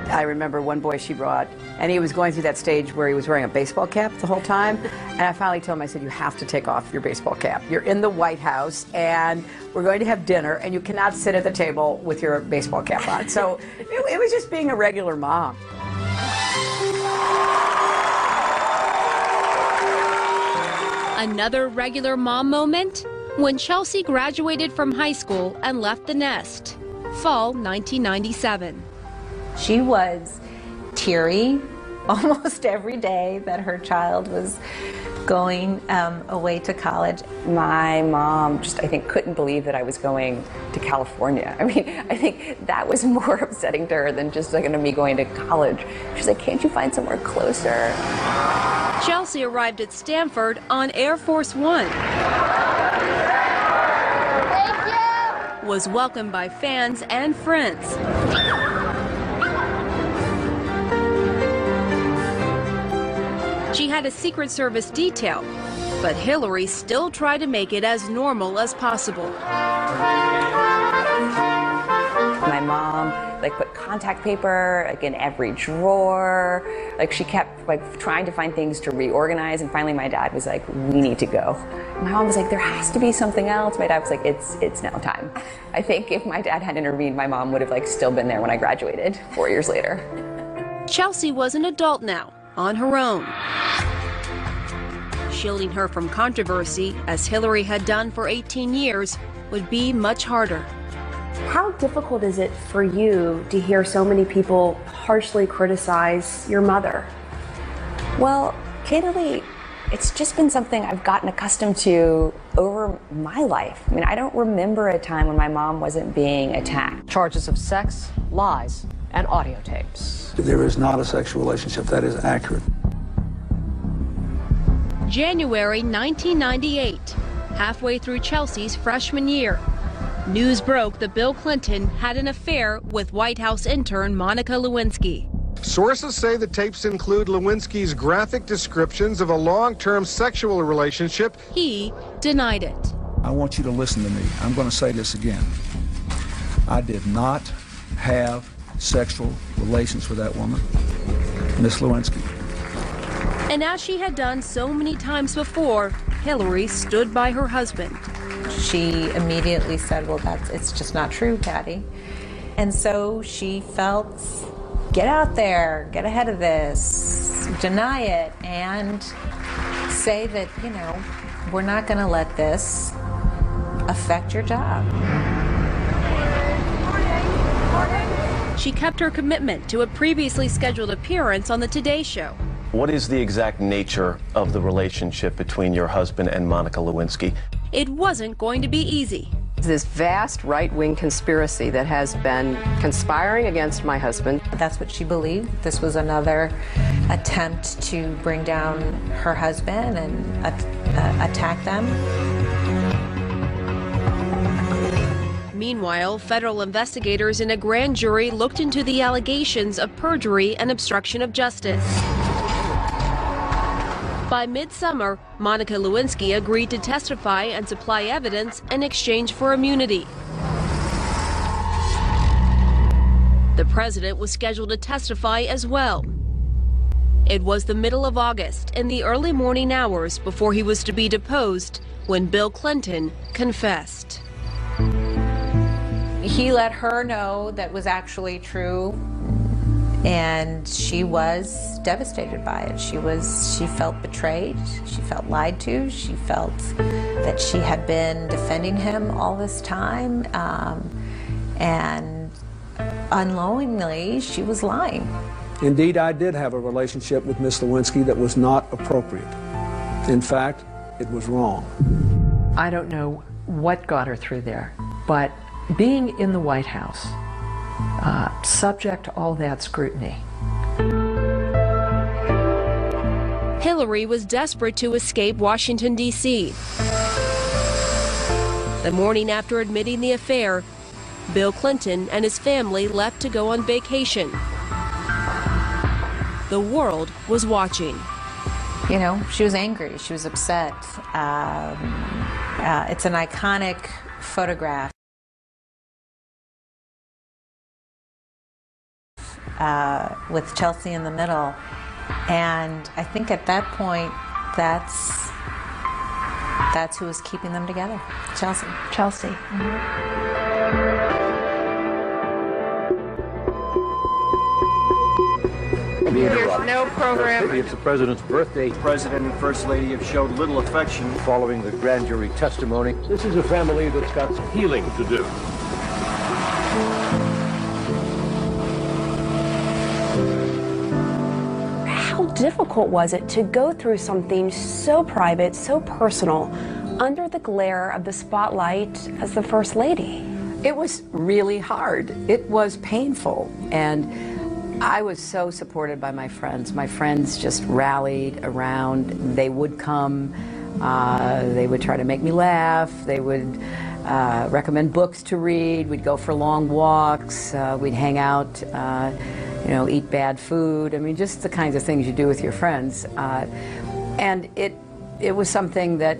I remember one boy she brought, and he was going through that stage where he was wearing a baseball cap the whole time. And I finally told him, I said, you have to take off your baseball cap. You're in the White House, and we're going to have dinner, and you cannot sit at the table with your baseball cap on. So it was just being a regular mom. Another regular mom moment? When Chelsea graduated from high school and left the nest. Fall 1997. She was teary almost every day that her child was going away to college. My mom just, I think, couldn't believe that I was going to California. I mean, I think that was more upsetting to her than just like me going to college. She's like, can't you find somewhere closer? Chelsea arrived at Stanford on Air Force One. Thank you. Was welcomed by fans and friends. She had a Secret Service detail, but Hillary still tried to make it as normal as possible. My mom put contact paper in every drawer. She kept trying to find things to reorganize, and finally my dad was like, we need to go. My mom was like, there has to be something else. My dad was like, it's now time. I think if my dad had intervened, my mom would have still been there when I graduated 4 years later. Chelsea was an adult now, on her own. Shielding her from controversy, as Hillary had done for 18 years, would be much harder. How difficult is it for you to hear so many people harshly criticize your mother? Well, candidly, it's just been something I've gotten accustomed to over my life. I mean, I don't remember a time when my mom wasn't being attacked. Charges of sex, lies, and audio tapes. There is not a sexual relationship. That is accurate. January 1998, halfway through Chelsea's freshman year. News broke that Bill Clinton had an affair with White House intern Monica Lewinsky. Sources say the tapes include Lewinsky's graphic descriptions of a long-term sexual relationship. He denied it. I want you to listen to me. I'm going to say this again. I did not have sexual relations with that woman, Miss Lewinsky. And as she had done so many times before, Hillary stood by her husband. She immediately said, well, it's just not true, Patty. And so she felt, get out there, get ahead of this, deny it, and say that, we're not going to let this affect your job. she kept her commitment to a previously scheduled appearance on the Today Show. What is the exact nature of the relationship between your husband and Monica Lewinsky? It wasn't going to be easy. This vast right-wing conspiracy that has been conspiring against my husband. That's what she believed. This was another attempt to bring down her husband and attack them. Meanwhile, federal investigators in a grand jury looked into the allegations of perjury and obstruction of justice. By midsummer, Monica Lewinsky agreed to testify and supply evidence in exchange for immunity. The president was scheduled to testify as well. It was the middle of August, in the early morning hours before he was to be deposed, when Bill Clinton confessed. He let her know that was actually true, and she was devastated by it. She felt betrayed, she felt lied to, she felt that she had been defending him all this time, and unknowingly she was lying. Indeed, I did have a relationship with Miss Lewinsky that was not appropriate. In fact, it was wrong. I don't know what got her through there, but being in the White House, subject to all that scrutiny. Hillary was desperate to escape Washington, D.C. The morning after admitting the affair, Bill Clinton and his family left to go on vacation. The world was watching. You know, she was angry, she was upset. It's an iconic photograph. With Chelsea in the middle, and I think at that point, that's who was keeping them together. Chelsea. There's no program. It's the president's birthday. The president and first lady have showed little affection following the grand jury testimony. This is a family that's got some healing to do. How difficult was it to go through something so private, so personal, under the glare of the spotlight as the First Lady? It was really hard. It was painful, and I was so supported by my friends. My friends just rallied around. They would come, they would try to make me laugh, they would recommend books to read, we'd go for long walks, we'd hang out, eat bad food. I mean, just the kinds of things you do with your friends. And it was something that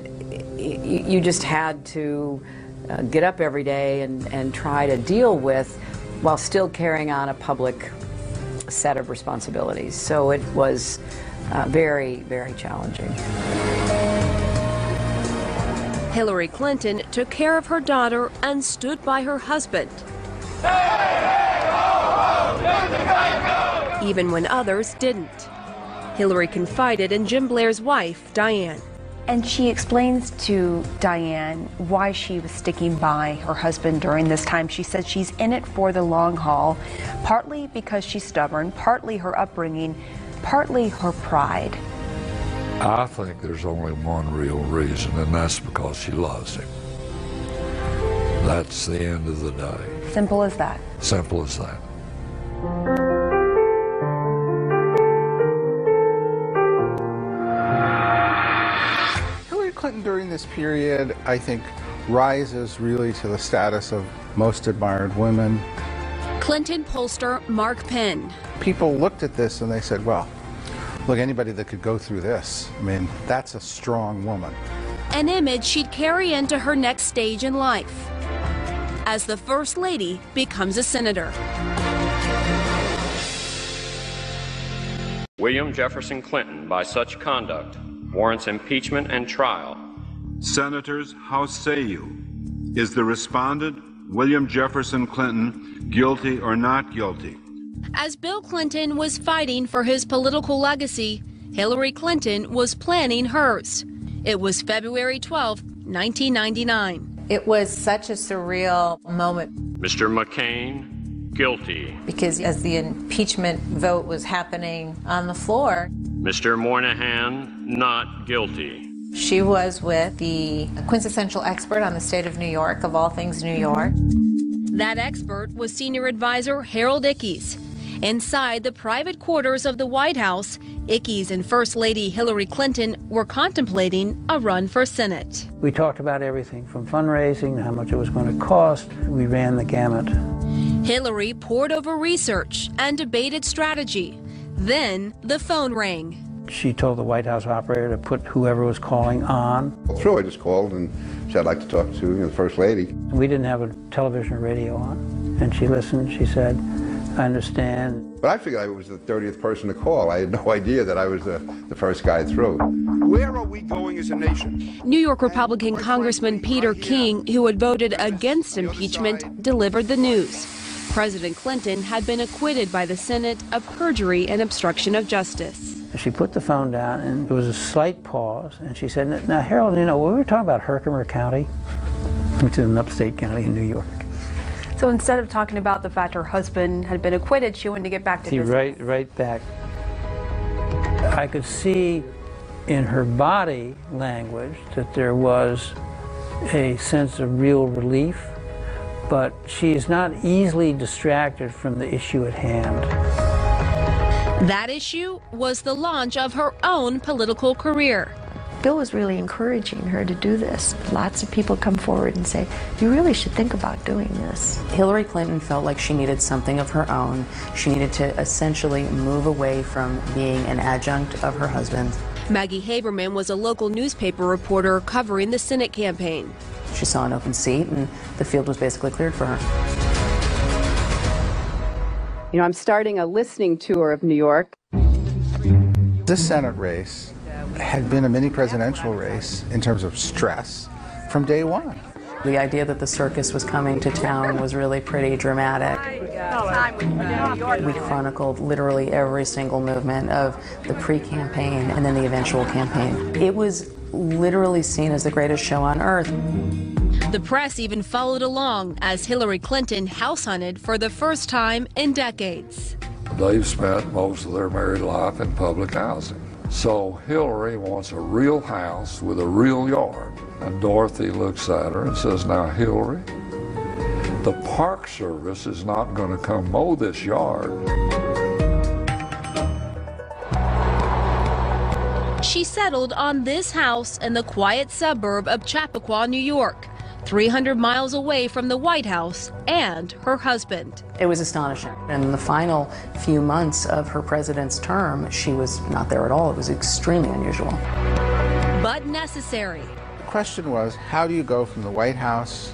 you just had to get up every day and try to deal with while still carrying on a public set of responsibilities. So it was very, very challenging. Hillary Clinton took care of her daughter and stood by her husband. Even when others didn't. Hillary confided in Jim Blair's wife, Diane. And she explains to Diane why she was sticking by her husband during this time. She says she's in it for the long haul, partly because she's stubborn, partly her upbringing, partly her pride. I think there's only one real reason, and that's because she loves him. That's the end of the day. Simple as that. Simple as that. Hillary Clinton during this period, I think, rises really to the status of most admired women. Clinton pollster Mark Penn. People looked at this and they said, well, look, anybody that could go through this, I mean, that's a strong woman. An image she'd carry into her next stage in life, as the First Lady becomes a senator. William Jefferson Clinton, by such conduct, warrants impeachment and trial. Senators, how say you? Is the respondent, William Jefferson Clinton, guilty or not guilty? As Bill Clinton was fighting for his political legacy, Hillary Clinton was planning hers. It was February 12, 1999. It was such a surreal moment. Mr. McCain, guilty. Because as the impeachment vote was happening on the floor, Mr. Moynihan, not guilty. she was with the quintessential expert on the state of New York, of all things New York. That expert was senior advisor Harold Ickes. Inside the private quarters of the White House, Ickes and First Lady Hillary Clinton were contemplating a run for Senate. We talked about everything from fundraising, how much it was going to cost. We ran the gamut. Hillary pored over research and debated strategy. Then the phone rang. She told the White House operator to put whoever was calling on. Through, I just called and said I'd like to talk to the First Lady. We didn't have a television or radio on. And she listened. She said, I understand. But I figured I was the 30th person to call. I had no idea that I was the first guy through. Where are we going as a nation? New York Republican Congressman Peter King, who had voted against impeachment, delivered the news. President Clinton had been acquitted by the Senate of perjury and obstruction of justice. She put the phone down, and there was a slight pause, and she said, now, Harold, you know, we were talking about Herkimer County, which is an upstate county in New York. So instead of talking about the fact her husband had been acquitted, she wanted to get back to business. Right back. I could see in her body language that there was a sense of real relief, but she is not easily distracted from the issue at hand. That issue was the launch of her own political career. Bill was really encouraging her to do this. Lots of people come forward and say, you really should think about doing this. Hillary Clinton felt like she needed something of her own. She needed to essentially move away from being an adjunct of her husband. Maggie Haberman was a local newspaper reporter covering the Senate campaign. She saw an open seat, and the field was basically cleared for her. You know, I'm starting a listening tour of New York. This Senate race had been a mini presidential race in terms of stress from day one. The idea that the circus was coming to town was really pretty dramatic. We chronicled literally every single movement of the pre-campaign and then the eventual campaign. It was literally seen as the greatest show on earth. The press even followed along as Hillary Clinton house hunted for the first time in decades. They've spent most of their married life in public housing. So Hillary wants a real house with a real yard. And Dorothy looks at her and says, now Hillary, the Park Service is not going to come mow this yard. She settled on this house in the quiet suburb of Chappaqua, New York, 300 miles away from the White House and her husband. It was astonishing. In the final few months of her president's term, she was not there at all. It was extremely unusual. But necessary. The question was, how do you go from the White House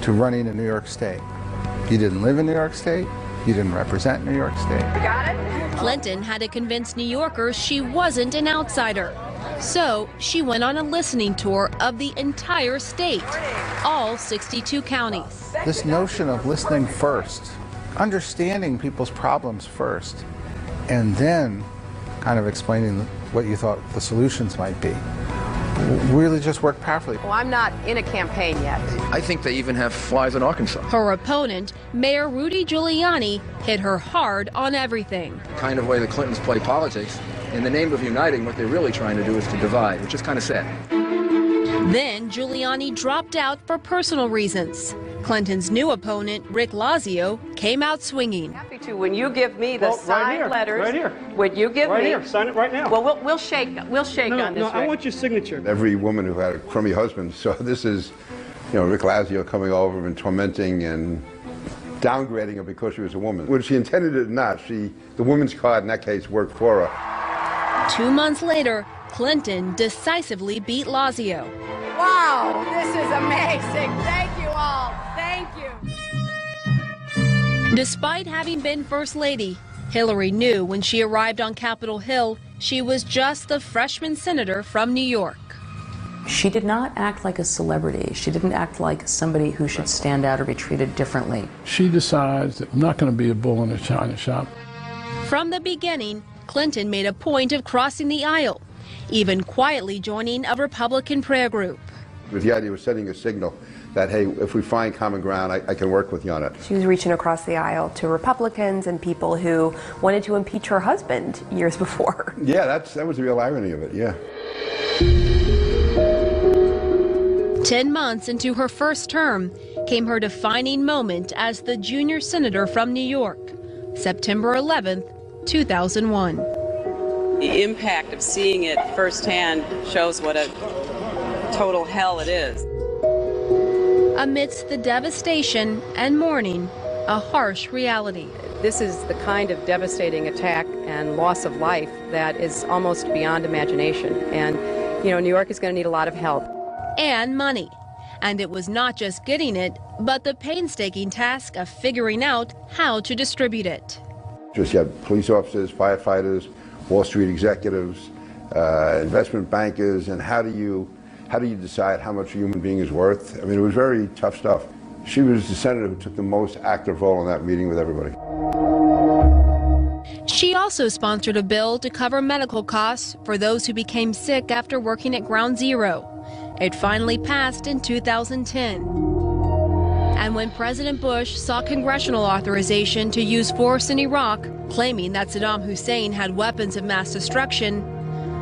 to running in New York State? You didn't live in New York State. You didn't represent New York State. Got it? Clinton had to convince New Yorkers she wasn't an outsider. So she went on a listening tour of the entire state, all 62 counties. This notion of listening first, understanding people's problems first, and then kind of explaining what you thought the solutions might be, really just worked powerfully. Well, I'm not in a campaign yet. I think they even have flies in Arkansas. Her opponent, Mayor Rudy Giuliani, hit her hard on everything. The kind of way the Clintons play politics, in the name of uniting, what they're really trying to do is to divide, which is kind of sad. Then Giuliani dropped out for personal reasons. Clinton's new opponent, Rick Lazio, came out swinging. Happy to. When you give me the signed letters, right here. Would you give right me? Here, sign it right now. Well, we'll shake on this. No, I want your signature. Every woman who had a crummy husband, so this is, Rick Lazio coming over and tormenting and downgrading her because she was a woman. Whether she intended it or not, the woman's card in that case worked for her. 2 months later, Clinton decisively beat Lazio. Wow, this is amazing. Thank you all. Thank you. Despite having been First Lady, Hillary knew when she arrived on Capitol Hill she was just the freshman senator from New York. She did not act like a celebrity. She didn't act like somebody who should stand out or be treated differently. She decides that I'm not going to be a bull in a china shop. From the beginning, Clinton made a point of crossing the aisle, even quietly joining a Republican prayer group. But the idea was setting a signal that, hey, if we find common ground, I can work with you on it. She was reaching across the aisle to Republicans and people who wanted to impeach her husband years before. Yeah, that was the real irony of it, yeah. 10 months into her first term came her defining moment as the junior senator from New York, September 11th, 2001. The impact of seeing it firsthand shows what a total hell it is. Amidst the devastation and mourning, a harsh reality. This is the kind of devastating attack and loss of life that is almost beyond imagination. And, you know, New York is going to need a lot of help. And money. And it was not just getting it, but the painstaking task of figuring out how to distribute it. Just you have police officers, firefighters, Wall Street executives, investment bankers, and how do you decide how much a human being is worth? I mean, it was very tough stuff. She was the senator who took the most active role in that meeting with everybody. She also sponsored a bill to cover medical costs for those who became sick after working at Ground Zero. It finally passed in 2010. And when President Bush sought congressional authorization to use force in Iraq, claiming that Saddam Hussein had weapons of mass destruction,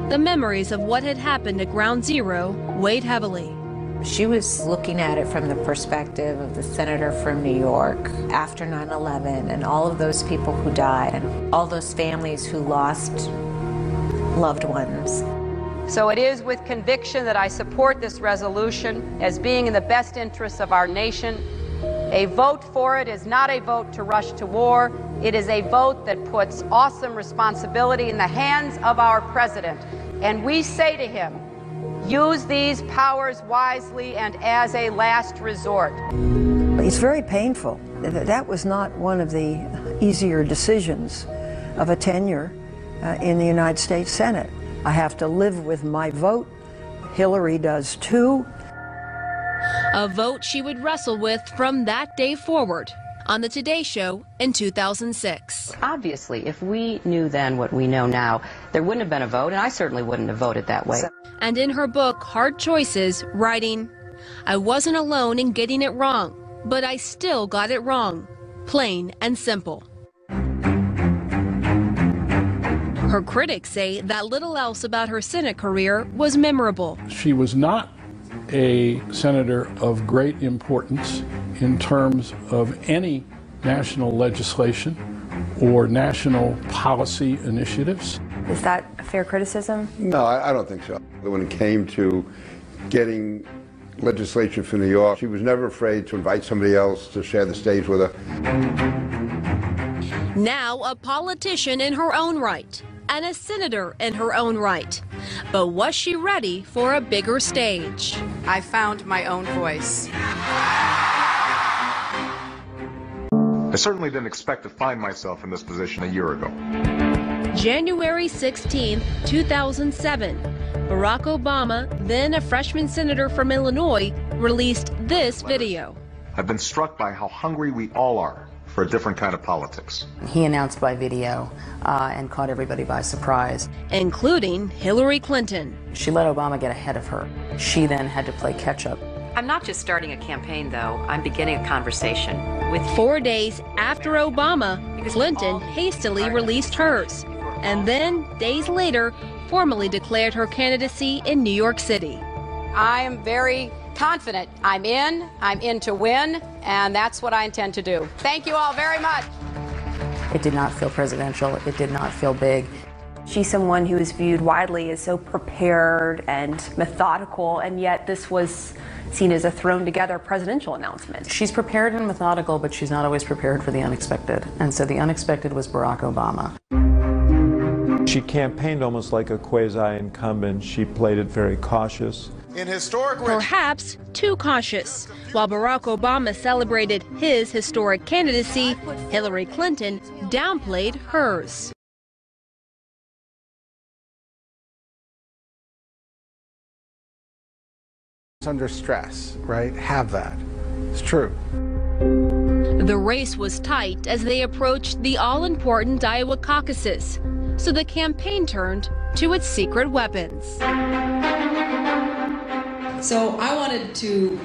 the memories of what had happened at Ground Zero weighed heavily. She was looking at it from the perspective of the senator from New York after 9/11 and all of those people who died and all those families who lost loved ones. So it is with conviction that I support this resolution as being in the best interests of our nation. A vote for it is not a vote to rush to war. It is a vote that puts awesome responsibility in the hands of our president. And we say to him, use these powers wisely and as a last resort. It's very painful. That was not one of the easier decisions of a tenure in the United States Senate. I have to live with my vote. Hillary does too. A vote she would wrestle with from that day forward on the Today Show in 2006. Obviously, if we knew then what we know now, there wouldn't have been a vote, and I certainly wouldn't have voted that way. And in her book, Hard Choices, writing, I wasn't alone in getting it wrong, but I still got it wrong. Plain and simple. Her critics say that little else about her Senate career was memorable. She was not a senator of great importance in terms of any national legislation or national policy initiatives. Is that a fair criticism? No, I don't think so. When it came to getting legislation for New York, she was never afraid to invite somebody else to share the stage with her. Now a politician in her own right, and a senator in her own right. But was she ready for a bigger stage? I found my own voice. I certainly didn't expect to find myself in this position a year ago. January 16, 2007, Barack Obama, then a freshman senator from Illinois, released this video. I've been struck by how hungry we all are for a different kind of politics. He announced by video and caught everybody by surprise. Including Hillary Clinton. She let Obama get ahead of her. She then had to play catch up. I'm not just starting a campaign, though. I'm beginning a conversation with 4 days after Obama, Clinton hastily released hers. And then, days later, formally declared her candidacy in New York City. I am very confident. I'm in to win, and that's what I intend to do. Thank you all very much. It did not feel presidential. It did not feel big. She's someone who is viewed widely as so prepared and methodical, and yet this was seen as a thrown-together presidential announcement. She's prepared and methodical, but she's not always prepared for the unexpected. And so the unexpected was Barack Obama. She campaigned almost like a quasi-incumbent. She played it very cautious. Perhaps too cautious. While Barack Obama celebrated his historic candidacy, Hillary Clinton downplayed hers. Under stress, right? Have that. It's true. The race was tight as they approached the all-important Iowa caucuses, so the campaign turned to its secret weapons. So I wanted to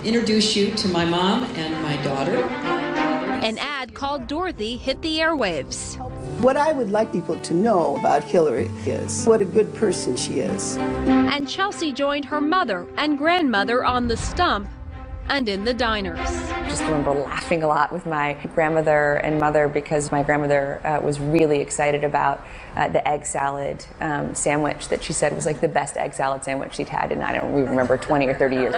introduce you to my mom and my daughter. An ad called Dorothy hit the airwaves. What I would like people to know about Hillary is what a good person she is. And Chelsea joined her mother and grandmother on the stump and in the diners. I just remember laughing a lot with my grandmother and mother because my grandmother was really excited about the egg salad sandwich that she said was like the best egg salad sandwich she'd had in, I don't remember, 20 or 30 years.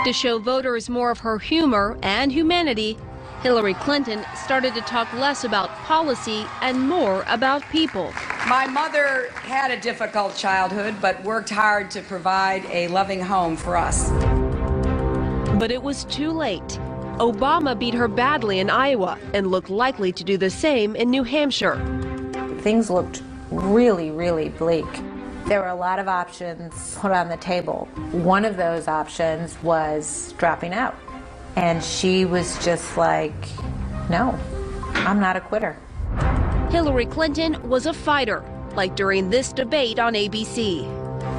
To show voters more of her humor and humanity, Hillary Clinton started to talk less about policy and more about people. My mother had a difficult childhood, but worked hard to provide a loving home for us. But it was too late. Obama beat her badly in Iowa and looked likely to do the same in New Hampshire. Things looked really, really bleak. There were a lot of options put on the table. One of those options was dropping out. And she was just like, no, I'm not a quitter. Hillary Clinton was a fighter, like during this debate on ABC.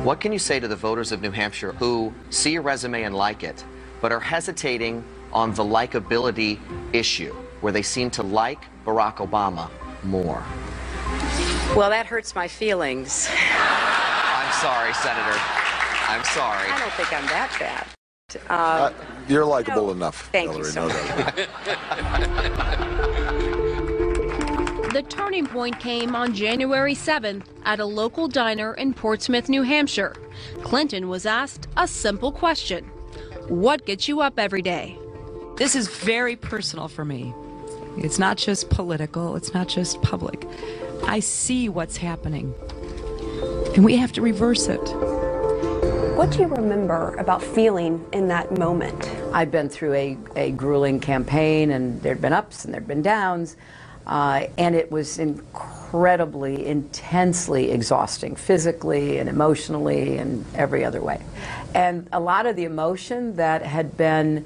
What can you say to the voters of New Hampshire who see your resume and like it, but are hesitating on the likability issue, where they seem to like Barack Obama more? Well, that hurts my feelings. I'm sorry, Senator. I'm sorry. I don't think I'm that bad. You're likable enough, thank Hillary. you so much. The turning point came on January 7th at a local diner in Portsmouth, New Hampshire. Clinton was asked a simple question. What gets you up every day? This is very personal for me. It's not just political, it's not just public. I see what's happening, and we have to reverse it. What do you remember about feeling in that moment? I'd been through a grueling campaign, and there'd been ups and there'd been downs, and it was incredibly, intensely exhausting, physically and emotionally and every other way. And a lot of the emotion that had been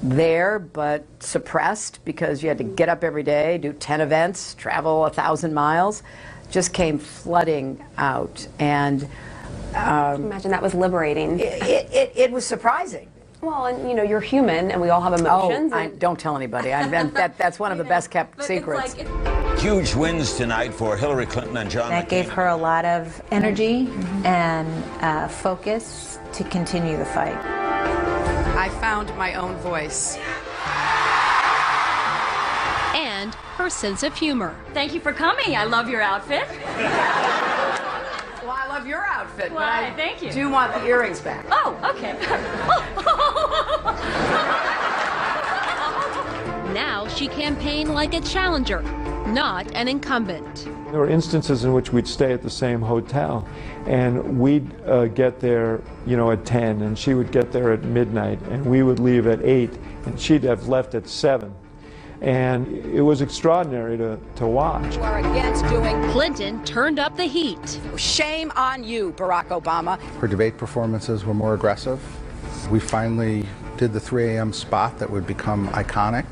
there but suppressed because you had to get up every day, do 10 events, travel 1,000 miles, just came flooding out. And I can imagine that was liberating. It was surprising. Well, and you know, you're human, and we all have emotions. Oh, don't tell anybody. That's one of the best kept secrets. Huge wins tonight for Hillary Clinton and John McCain. That gave her a lot of energy and focus to continue the fight. I found my own voice. And her sense of humor. Thank you for coming. I love your outfit. Well, I love your outfit. Why, but I thank you. do want the earrings back. Oh, okay. Now she campaigned like a challenger, not an incumbent. There were instances in which we'd stay at the same hotel, and we'd get there, at 10, and she would get there at midnight, and we would leave at 8, and she'd have left at 7. And it was extraordinary to watch. You are against doing. Clinton turned up the heat. Shame on you, Barack Obama. Her debate performances were more aggressive. We finally did the 3 a.m. spot that would become iconic.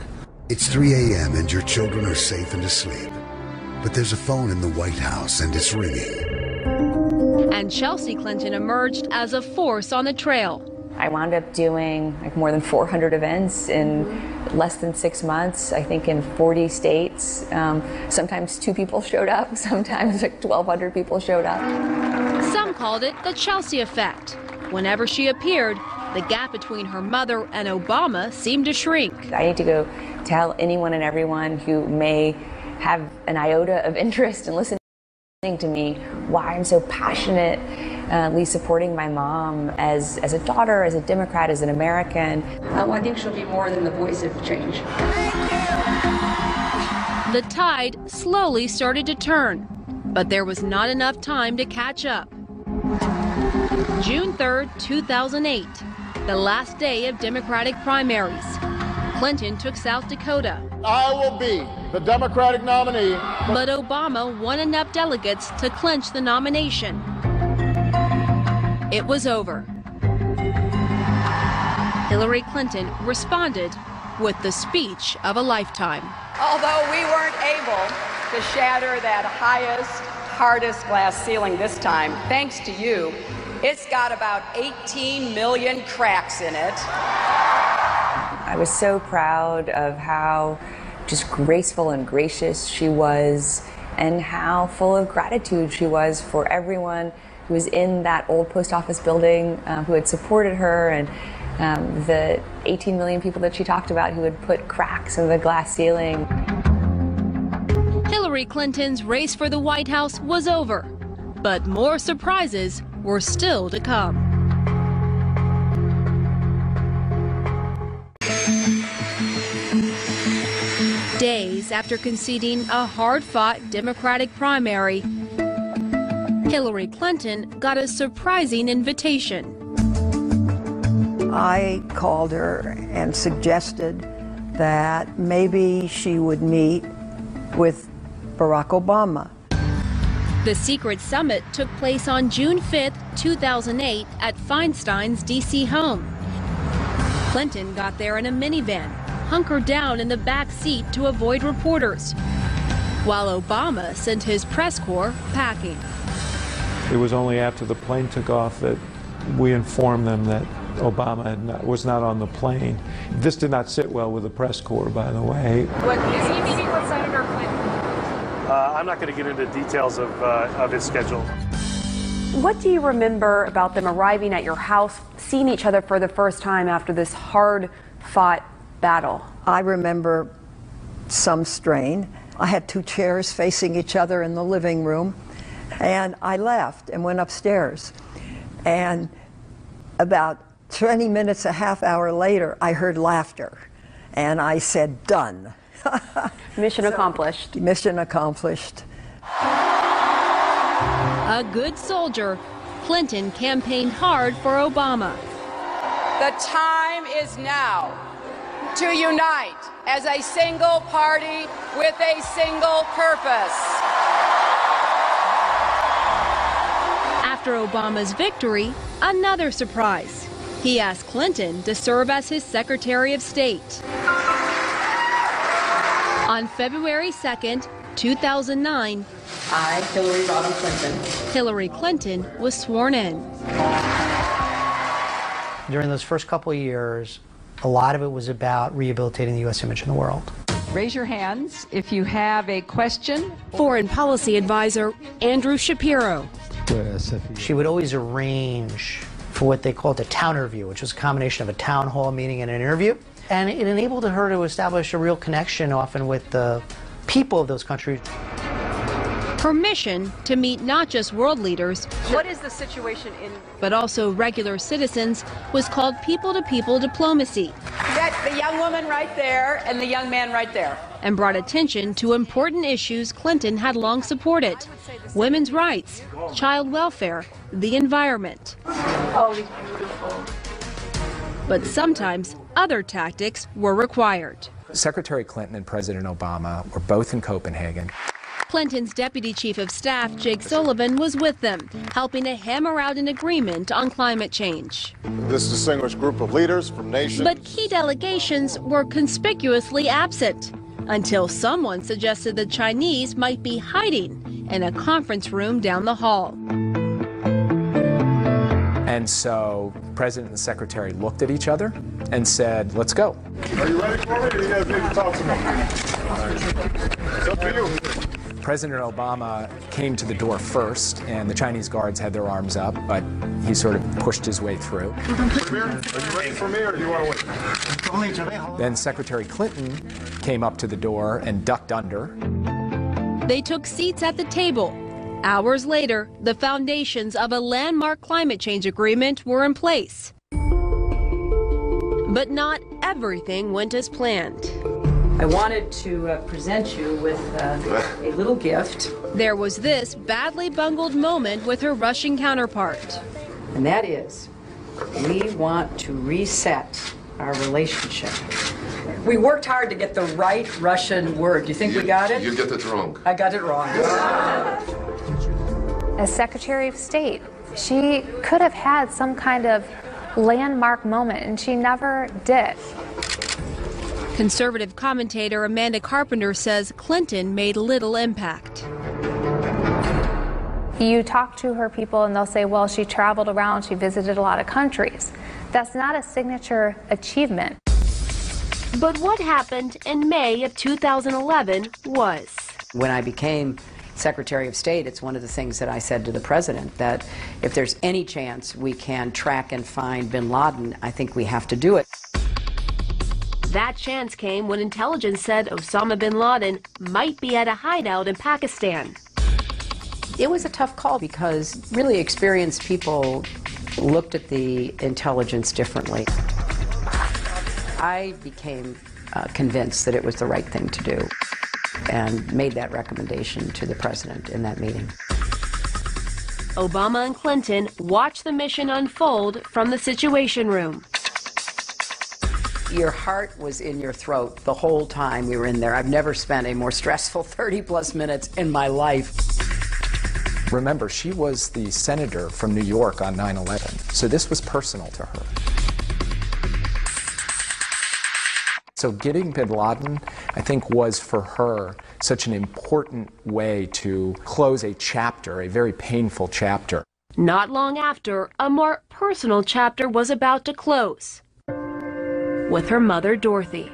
It's 3 a.m. and your children are safe and asleep. But there's a phone in the White House and it's ringing. And Chelsea Clinton emerged as a force on the trail. I wound up doing like more than 400 events in less than 6 months, I think in 40 states. Sometimes 2 people showed up, sometimes like 1,200 people showed up. Some called it the Chelsea effect. Whenever she appeared, the gap between her mother and Obama seemed to shrink. I need to go tell anyone and everyone who may have an iota of interest in listening to me why I'm so passionately supporting my mom as a daughter, as a Democrat, as an American. I think she'll be more than the voice of change. The tide slowly started to turn, but there was not enough time to catch up. June 3rd, 2008, the last day of Democratic primaries. Clinton took South Dakota. I will be the Democratic nominee. But Obama won enough delegates to clinch the nomination. It was over. Hillary Clinton responded with the speech of a lifetime. Although we weren't able to shatter that hardest glass ceiling this time, thanks to you, It's got about 18 million cracks in it. I was so proud of how just graceful and gracious she was, and how full of gratitude she was for everyone who was in that old post office building, who had supported her, and the 18 million people that she talked about who had put cracks in the glass ceiling. Hillary Clinton's race for the White House was over, but more surprises were still to come. Days after conceding a hard-fought Democratic primary, Hillary Clinton got a surprising invitation. I called her and suggested that maybe she would meet with Barack Obama. The secret summit took place on June 5, 2008 at Feinstein's D.C. home. Clinton got there in a minivan, hunkered down in the back seat to avoid reporters, while Obama sent his press corps packing. It was only after the plane took off that we informed them that Obama was not on the plane. This did not sit well with the press corps, by the way. Is he meeting with Senator Clinton? I'm not going to get into details of his schedule. What do you remember about them arriving at your house, seeing each other for the first time after this hard-fought battle? I remember some strain. I had two chairs facing each other in the living room, and I left and went upstairs. And about 20 minutes, a half hour later, I heard laughter, and I said, done. Mission accomplished. Mission accomplished. A good soldier, Clinton campaigned hard for Obama. The time is now to unite as a single party with a single purpose. After Obama's victory, another surprise. He asked Clinton to serve as his Secretary of State. On February 2nd, 2009, I, Hillary Rodham Clinton. Hillary Clinton was sworn in. During those first couple of years, a lot of it was about rehabilitating the U.S. image in the world. Raise your hands if you have a question. Foreign Policy Advisor Andrew Shapiro. She would always arrange for what they called a town interview, which was a combination of a town hall meeting and an interview. And it enabled her to establish a real connection often with the people of those countries. Her mission to meet not just world leaders, What is the situation in... but also regular citizens, was called people-to-people diplomacy. That's the young woman right there and the young man right there. And brought attention to important issues Clinton had long supported: women's rights, child welfare, the environment. Oh, he's beautiful. But sometimes other tactics were required. Secretary Clinton and President Obama were both in Copenhagen. Clinton's Deputy Chief of Staff, Jake Sullivan, was with them, helping to hammer out an agreement on climate change. This distinguished group of leaders from nations. But key delegations were conspicuously absent, until someone suggested the Chinese might be hiding in a conference room down the hall. And so the President and the Secretary looked at each other and said, let's go. Are you ready for me, or do you guys need to talk to me? It's up to you. President Obama came to the door first, and the Chinese guards had their arms up, but he sort of pushed his way through. Are you ready for me, or do you want to wait? Then Secretary Clinton came up to the door and ducked under. They took seats at the table. Hours later, the foundations of a landmark climate change agreement were in place. But not everything went as planned. I wanted to present you with a little gift. There was this badly bungled moment with her Russian counterpart. And that is, we want to reset our relationship. We worked hard to get the right Russian word. Do you think we got it? You get it wrong. I got it wrong. As Secretary of State, she could have had some kind of landmark moment, and she never did. Conservative commentator Amanda Carpenter says Clinton made little impact. You talk to her people and they'll say, well, she traveled around, she visited a lot of countries. That's not a signature achievement. But what happened in May of 2011 was. When I became Secretary of State, it's one of the things that I said to the President, that if there's any chance we can track and find bin Laden, I think we have to do it. That chance came when intelligence said Osama bin Laden might be at a hideout in Pakistan. It was a tough call because really experienced people looked at the intelligence differently. I became convinced that it was the right thing to do and made that recommendation to the President in that meeting. Obama and Clinton watched the mission unfold from the Situation Room. Your heart was in your throat the whole time we were in there. I've never spent a more stressful 30-plus minutes in my life. Remember, she was the senator from New York on 9/11, so this was personal to her. So getting bin Laden, I think, was for her such an important way to close a chapter, a very painful chapter. Not long after, a more personal chapter was about to close with her mother, Dorothy.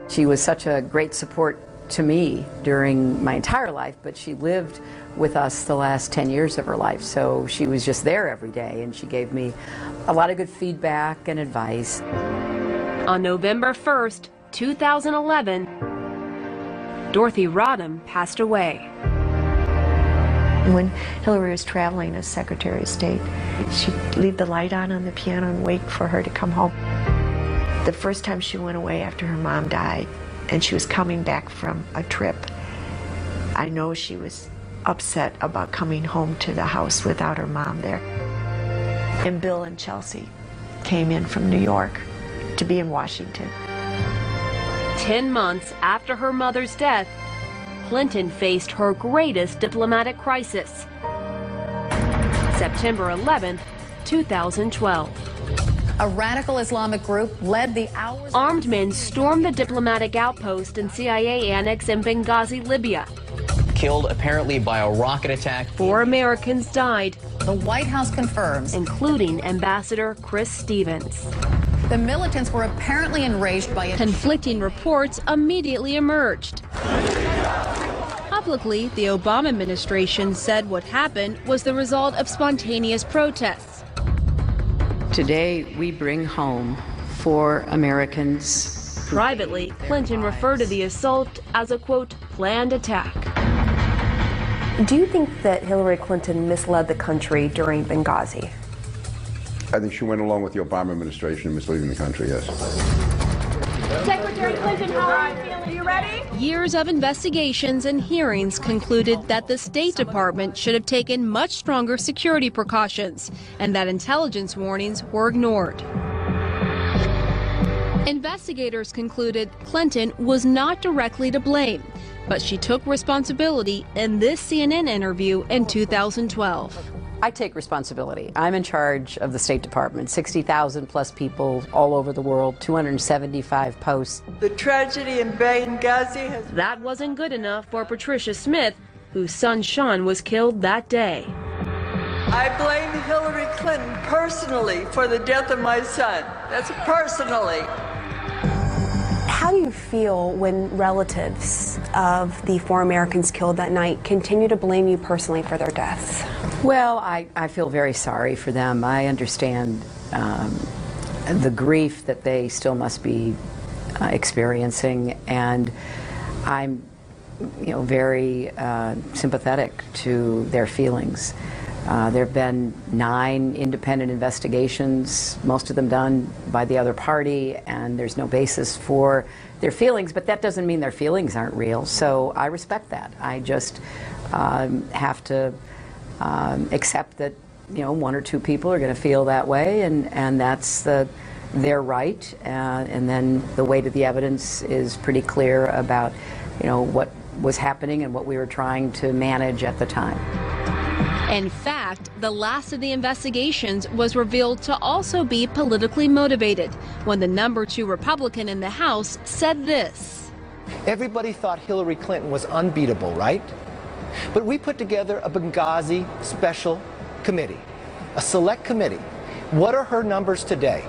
She was such a great support to me during my entire life, but she lived with us the last 10 years of her life, so she was just there every day, and she gave me a lot of good feedback and advice. On November 1st, 2011, Dorothy Rodham passed away. When Hillary was traveling as Secretary of State, she'd leave the light on the piano and wait for her to come home. The first time she went away after her mom died, and she was coming back from a trip, I know she was upset about coming home to the house without her mom there. And Bill and Chelsea came in from New York to be in Washington. 10 months after her mother's death, Clinton faced her greatest diplomatic crisis. September 11th, 2012. A radical Islamic group led the hours... Armed men stormed the diplomatic outpost and CIA annex in Benghazi, Libya. Killed apparently by a rocket attack. 4 Americans died. The White House confirms. Including Ambassador Chris Stevens. The militants were apparently enraged by... Conflicting reports immediately emerged. Publicly, the Obama administration said what happened was the result of spontaneous protests. Today, we bring home 4 Americans. Privately, Clinton referred to the assault as a, quote, planned attack. Do you think that Hillary Clinton misled the country during Benghazi? I think she went along with the Obama administration in misleading the country, yes. Secretary Clinton, how are you feeling? Are you ready? Years of investigations and hearings concluded that the State Department should have taken much stronger security precautions and that intelligence warnings were ignored. Investigators concluded Clinton was not directly to blame, but she took responsibility in this CNN interview in 2012. I take responsibility. I'm in charge of the State Department, 60,000 plus people all over the world, 275 posts. The tragedy in Benghazi has... That wasn't good enough for Patricia Smith, whose son Sean was killed that day. I blame Hillary Clinton personally for the death of my son. That's personally. How do you feel when relatives of the 4 Americans killed that night continue to blame you personally for their deaths? Well, I feel very sorry for them. I understand the grief that they still must be experiencing, and I'm, very sympathetic to their feelings. There have been 9 independent investigations, most of them done by the other party, and there's no basis for their feelings, but that doesn't mean their feelings aren't real. So I respect that. I just have to accept that 1 or 2 people are going to feel that way, and that's their right. And then the weight of the evidence is pretty clear about what was happening and what we were trying to manage at the time. In fact, the last of the investigations was revealed to also be politically motivated when the number 2 Republican in the House said this. Everybody thought Hillary Clinton was unbeatable, right? But we put together a Benghazi special committee, a select committee. What are her numbers today?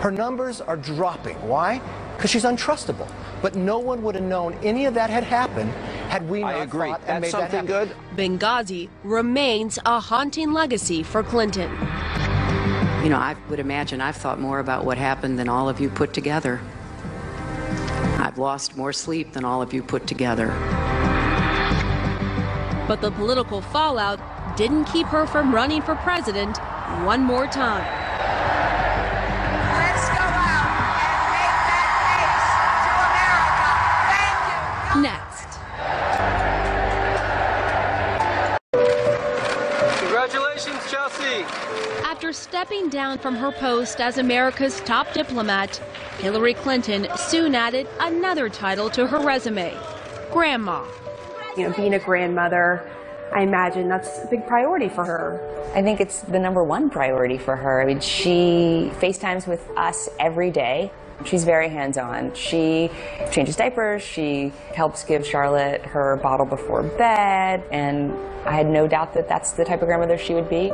Her numbers are dropping. Why? Because she's untrustable. But no one would have known any of that had happened had we not fought and made that happen. Good. Benghazi remains a haunting legacy for Clinton. You know, I would imagine I've thought more about what happened than all of you put together. I've lost more sleep than all of you put together. But the political fallout didn't keep her from running for president one more time. Let's go out and make that case to America. Thank you. Next. Congratulations, Chelsea. After stepping down from her post as America's top diplomat, Hillary Clinton soon added another title to her resume, Grandma. You know, being a grandmother, I imagine that's a big priority for her. I think it's the #1 priority for her. I mean, she FaceTimes with us every day. She's very hands-on. She changes diapers. She helps give Charlotte her bottle before bed. And I had no doubt that that's the type of grandmother she would be.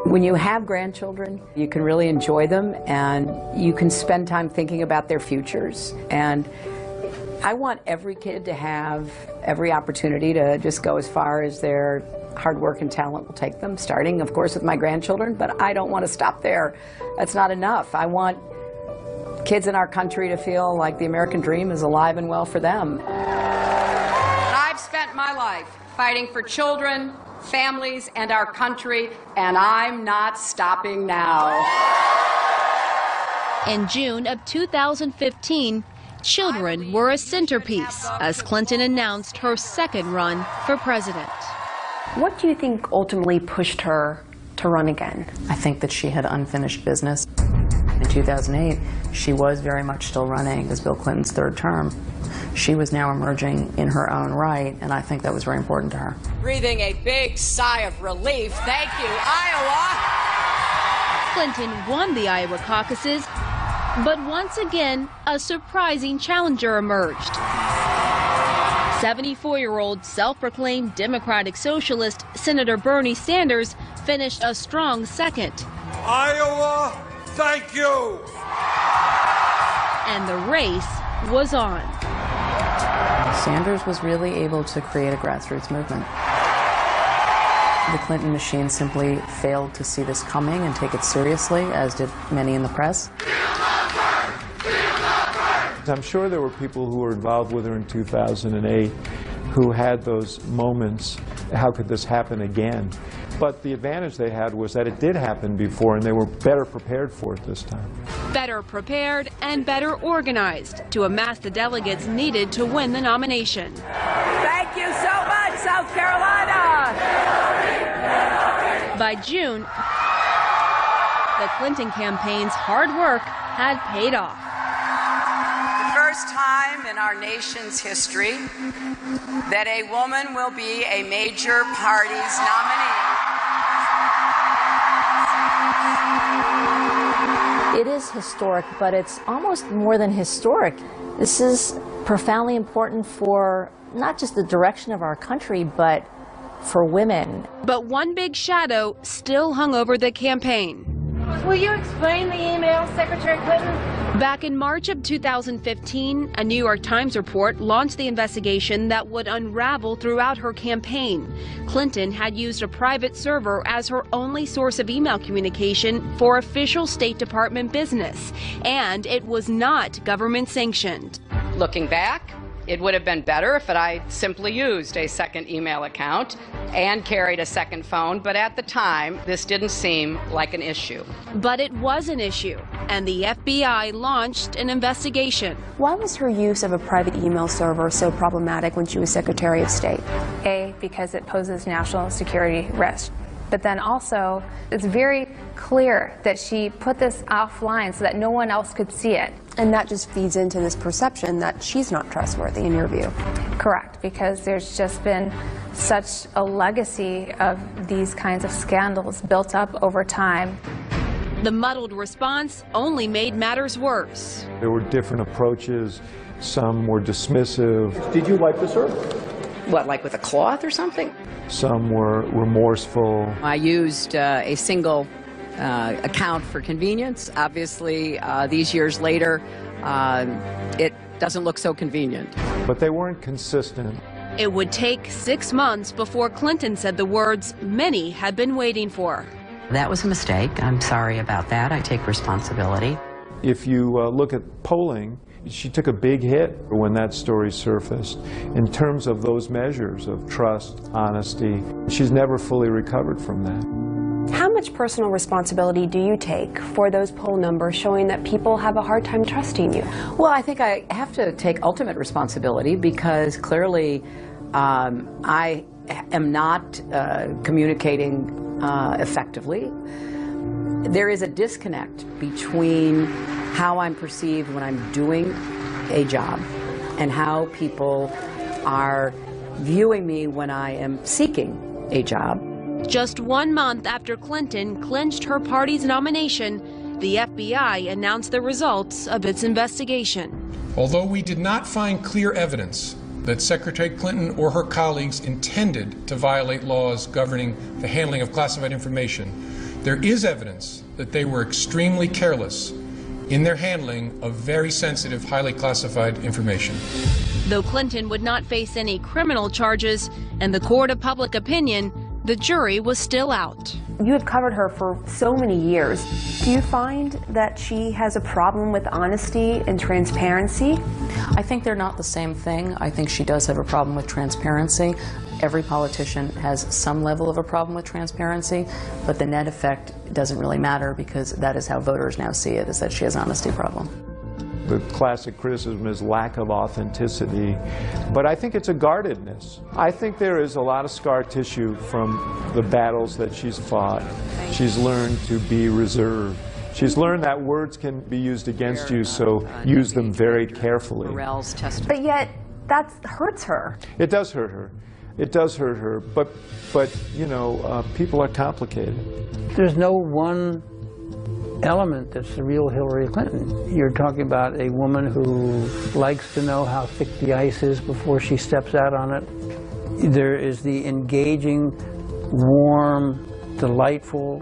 When you have grandchildren, you can really enjoy them and you can spend time thinking about their futures. And I want every kid to have every opportunity to just go as far as their hard work and talent will take them, starting, of course, with my grandchildren, but I don't want to stop there. That's not enough. I want kids in our country to feel like the American dream is alive and well for them. I've spent my life fighting for children, families, and our country, and I'm not stopping now. In June of 2015, children were a centerpiece as Clinton announced her second run for president. What do you think ultimately pushed her to run again? I think that she had unfinished business. In 2008, she was very much still running as Bill Clinton's third term. She was now emerging in her own right, and I think that was very important to her. Breathing a big sigh of relief. Thank you, Iowa. Clinton won the Iowa caucuses, but once again, a surprising challenger emerged. 74-year-old self-proclaimed Democratic Socialist Senator Bernie Sanders finished a strong second. Iowa, thank you. And the race was on. Sanders was really able to create a grassroots movement. The Clinton machine simply failed to see this coming and take it seriously, as did many in the press. I'm sure there were people who were involved with her in 2008 who had those moments, how could this happen again? But the advantage they had was that it did happen before and they were better prepared for it this time. Better prepared and better organized to amass the delegates needed to win the nomination. Thank you so much, South Carolina. By June, the Clinton campaign's hard work had paid off. The first time in our nation's history that a woman will be a major party's nominee. It is historic, but it's almost more than historic. This is profoundly important for not just the direction of our country, but for women. But one big shadow still hung over the campaign. Will you explain the email, Secretary Clinton? Back in March of 2015, a New York Times report launched the investigation that would unravel throughout her campaign. Clinton had used a private server as her only source of email communication for official State Department business, and it was not government sanctioned. Looking back, it would have been better if I simply used a second email account and carried a second phone, but at the time, this didn't seem like an issue. But it was an issue, and the FBI launched an investigation. Why was her use of a private email server so problematic when she was Secretary of State? A, because it poses national security risk. But then also, it's very clear that she put this offline so that no one else could see it. And that just feeds into this perception that she's not trustworthy, in your view. Correct, because there's just been such a legacy of these kinds of scandals built up over time. The muddled response only made matters worse. There were different approaches. Some were dismissive. Did you wipe the server? What, like with a cloth or something? Some were remorseful. I used a single account for convenience. Obviously, these years later, it doesn't look so convenient. But they weren't consistent. It would take 6 months before Clinton said the words many had been waiting for. That was a mistake. I'm sorry about that. I take responsibility. If you look at polling, she took a big hit when that story surfaced in terms of those measures of trust, honesty. She's never fully recovered from that. How much personal responsibility do you take for those poll numbers showing that people have a hard time trusting you? Well, I think I have to take ultimate responsibility because clearly I am not communicating effectively. There is a disconnect between how I'm perceived when I'm doing a job and how people are viewing me when I am seeking a job. Just 1 month after Clinton clinched her party's nomination, the FBI announced the results of its investigation. Although we did not find clear evidence that Secretary Clinton or her colleagues intended to violate laws governing the handling of classified information, there is evidence that they were extremely careless in their handling of very sensitive, highly classified information. Though Clinton would not face any criminal charges in the court of public opinion, the jury was still out. You have covered her for so many years. Do you find that she has a problem with honesty and transparency? I think they're not the same thing. I think she does have a problem with transparency. Every politician has some level of a problem with transparency, but the net effect doesn't really matter because that is how voters now see it, is that she has an honesty problem. The classic criticism is lack of authenticity, but I think it's a guardedness. I think there is a lot of scar tissue from the battles that she's fought. She's learned to be reserved. She's learned that words can be used against you, so use them very carefully. But yet, that hurts her. It does hurt her. It does hurt her, but you know, people are complicated. There's no one element that's the real Hillary Clinton. You're talking about a woman who likes to know how thick the ice is before she steps out on it. There is the engaging, warm, delightful,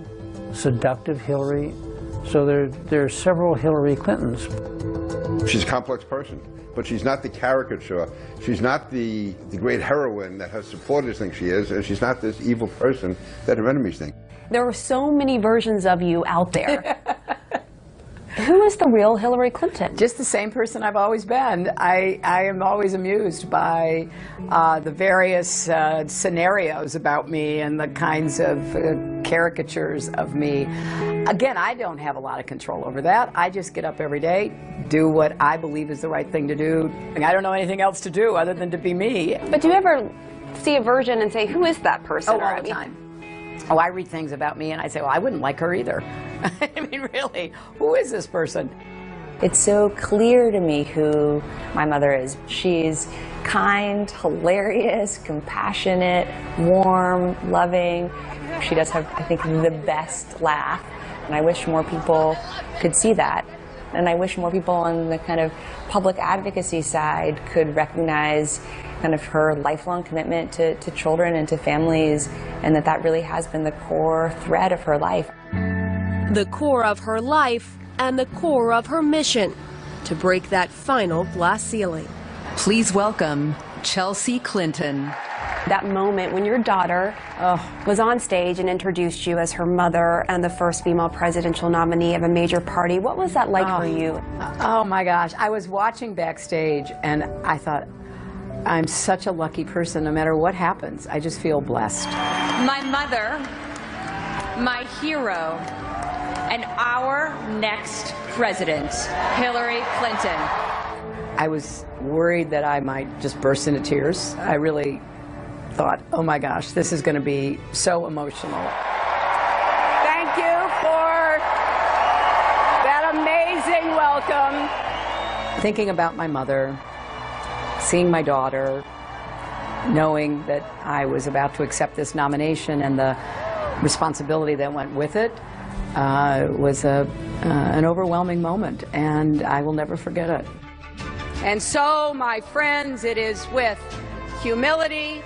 seductive Hillary. So there are several Hillary Clintons. She's a complex person, but she's not the caricature. She's not the great heroine that her supporters think she is, and she's not this evil person that her enemies think. There are so many versions of you out there. Who is the real Hillary Clinton? Just the same person I've always been. I am always amused by the various scenarios about me and the kinds of caricatures of me. Again, I don't have a lot of control over that. I just get up every day, do what I believe is the right thing to do. And I don't know anything else to do other than to be me. But do you ever see a version and say, who is that person? Oh, all the time. Oh, I read things about me and I say, well, I wouldn't like her either. I mean, really, who is this person? It's so clear to me who my mother is. She's kind, hilarious, compassionate, warm, loving. She does have, I think, the best laugh. And I wish more people could see that. And I wish more people on the kind of public advocacy side could recognize kind of her lifelong commitment to children and to families, and that really has been the core thread of her life. The core of her life and the core of her mission, to break that final glass ceiling. Please welcome Chelsea Clinton. That moment when your daughter was on stage and introduced you as her mother and the first female presidential nominee of a major party, what was that like for you? Oh my gosh, I was watching backstage and I thought, I'm such a lucky person. No matter what happens, I just feel blessed. My mother, my hero, and our next president, Hillary Clinton. I was worried that I might just burst into tears. I really thought, oh my gosh, this is going to be so emotional. Thank you for that amazing welcome. Thinking about my mother, seeing my daughter, knowing that I was about to accept this nomination and the responsibility that went with it was an overwhelming moment, and I will never forget it. And so, my friends, it is with humility,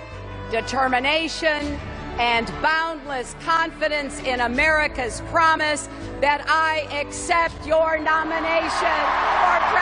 determination, and boundless confidence in America's promise that I accept your nomination for president.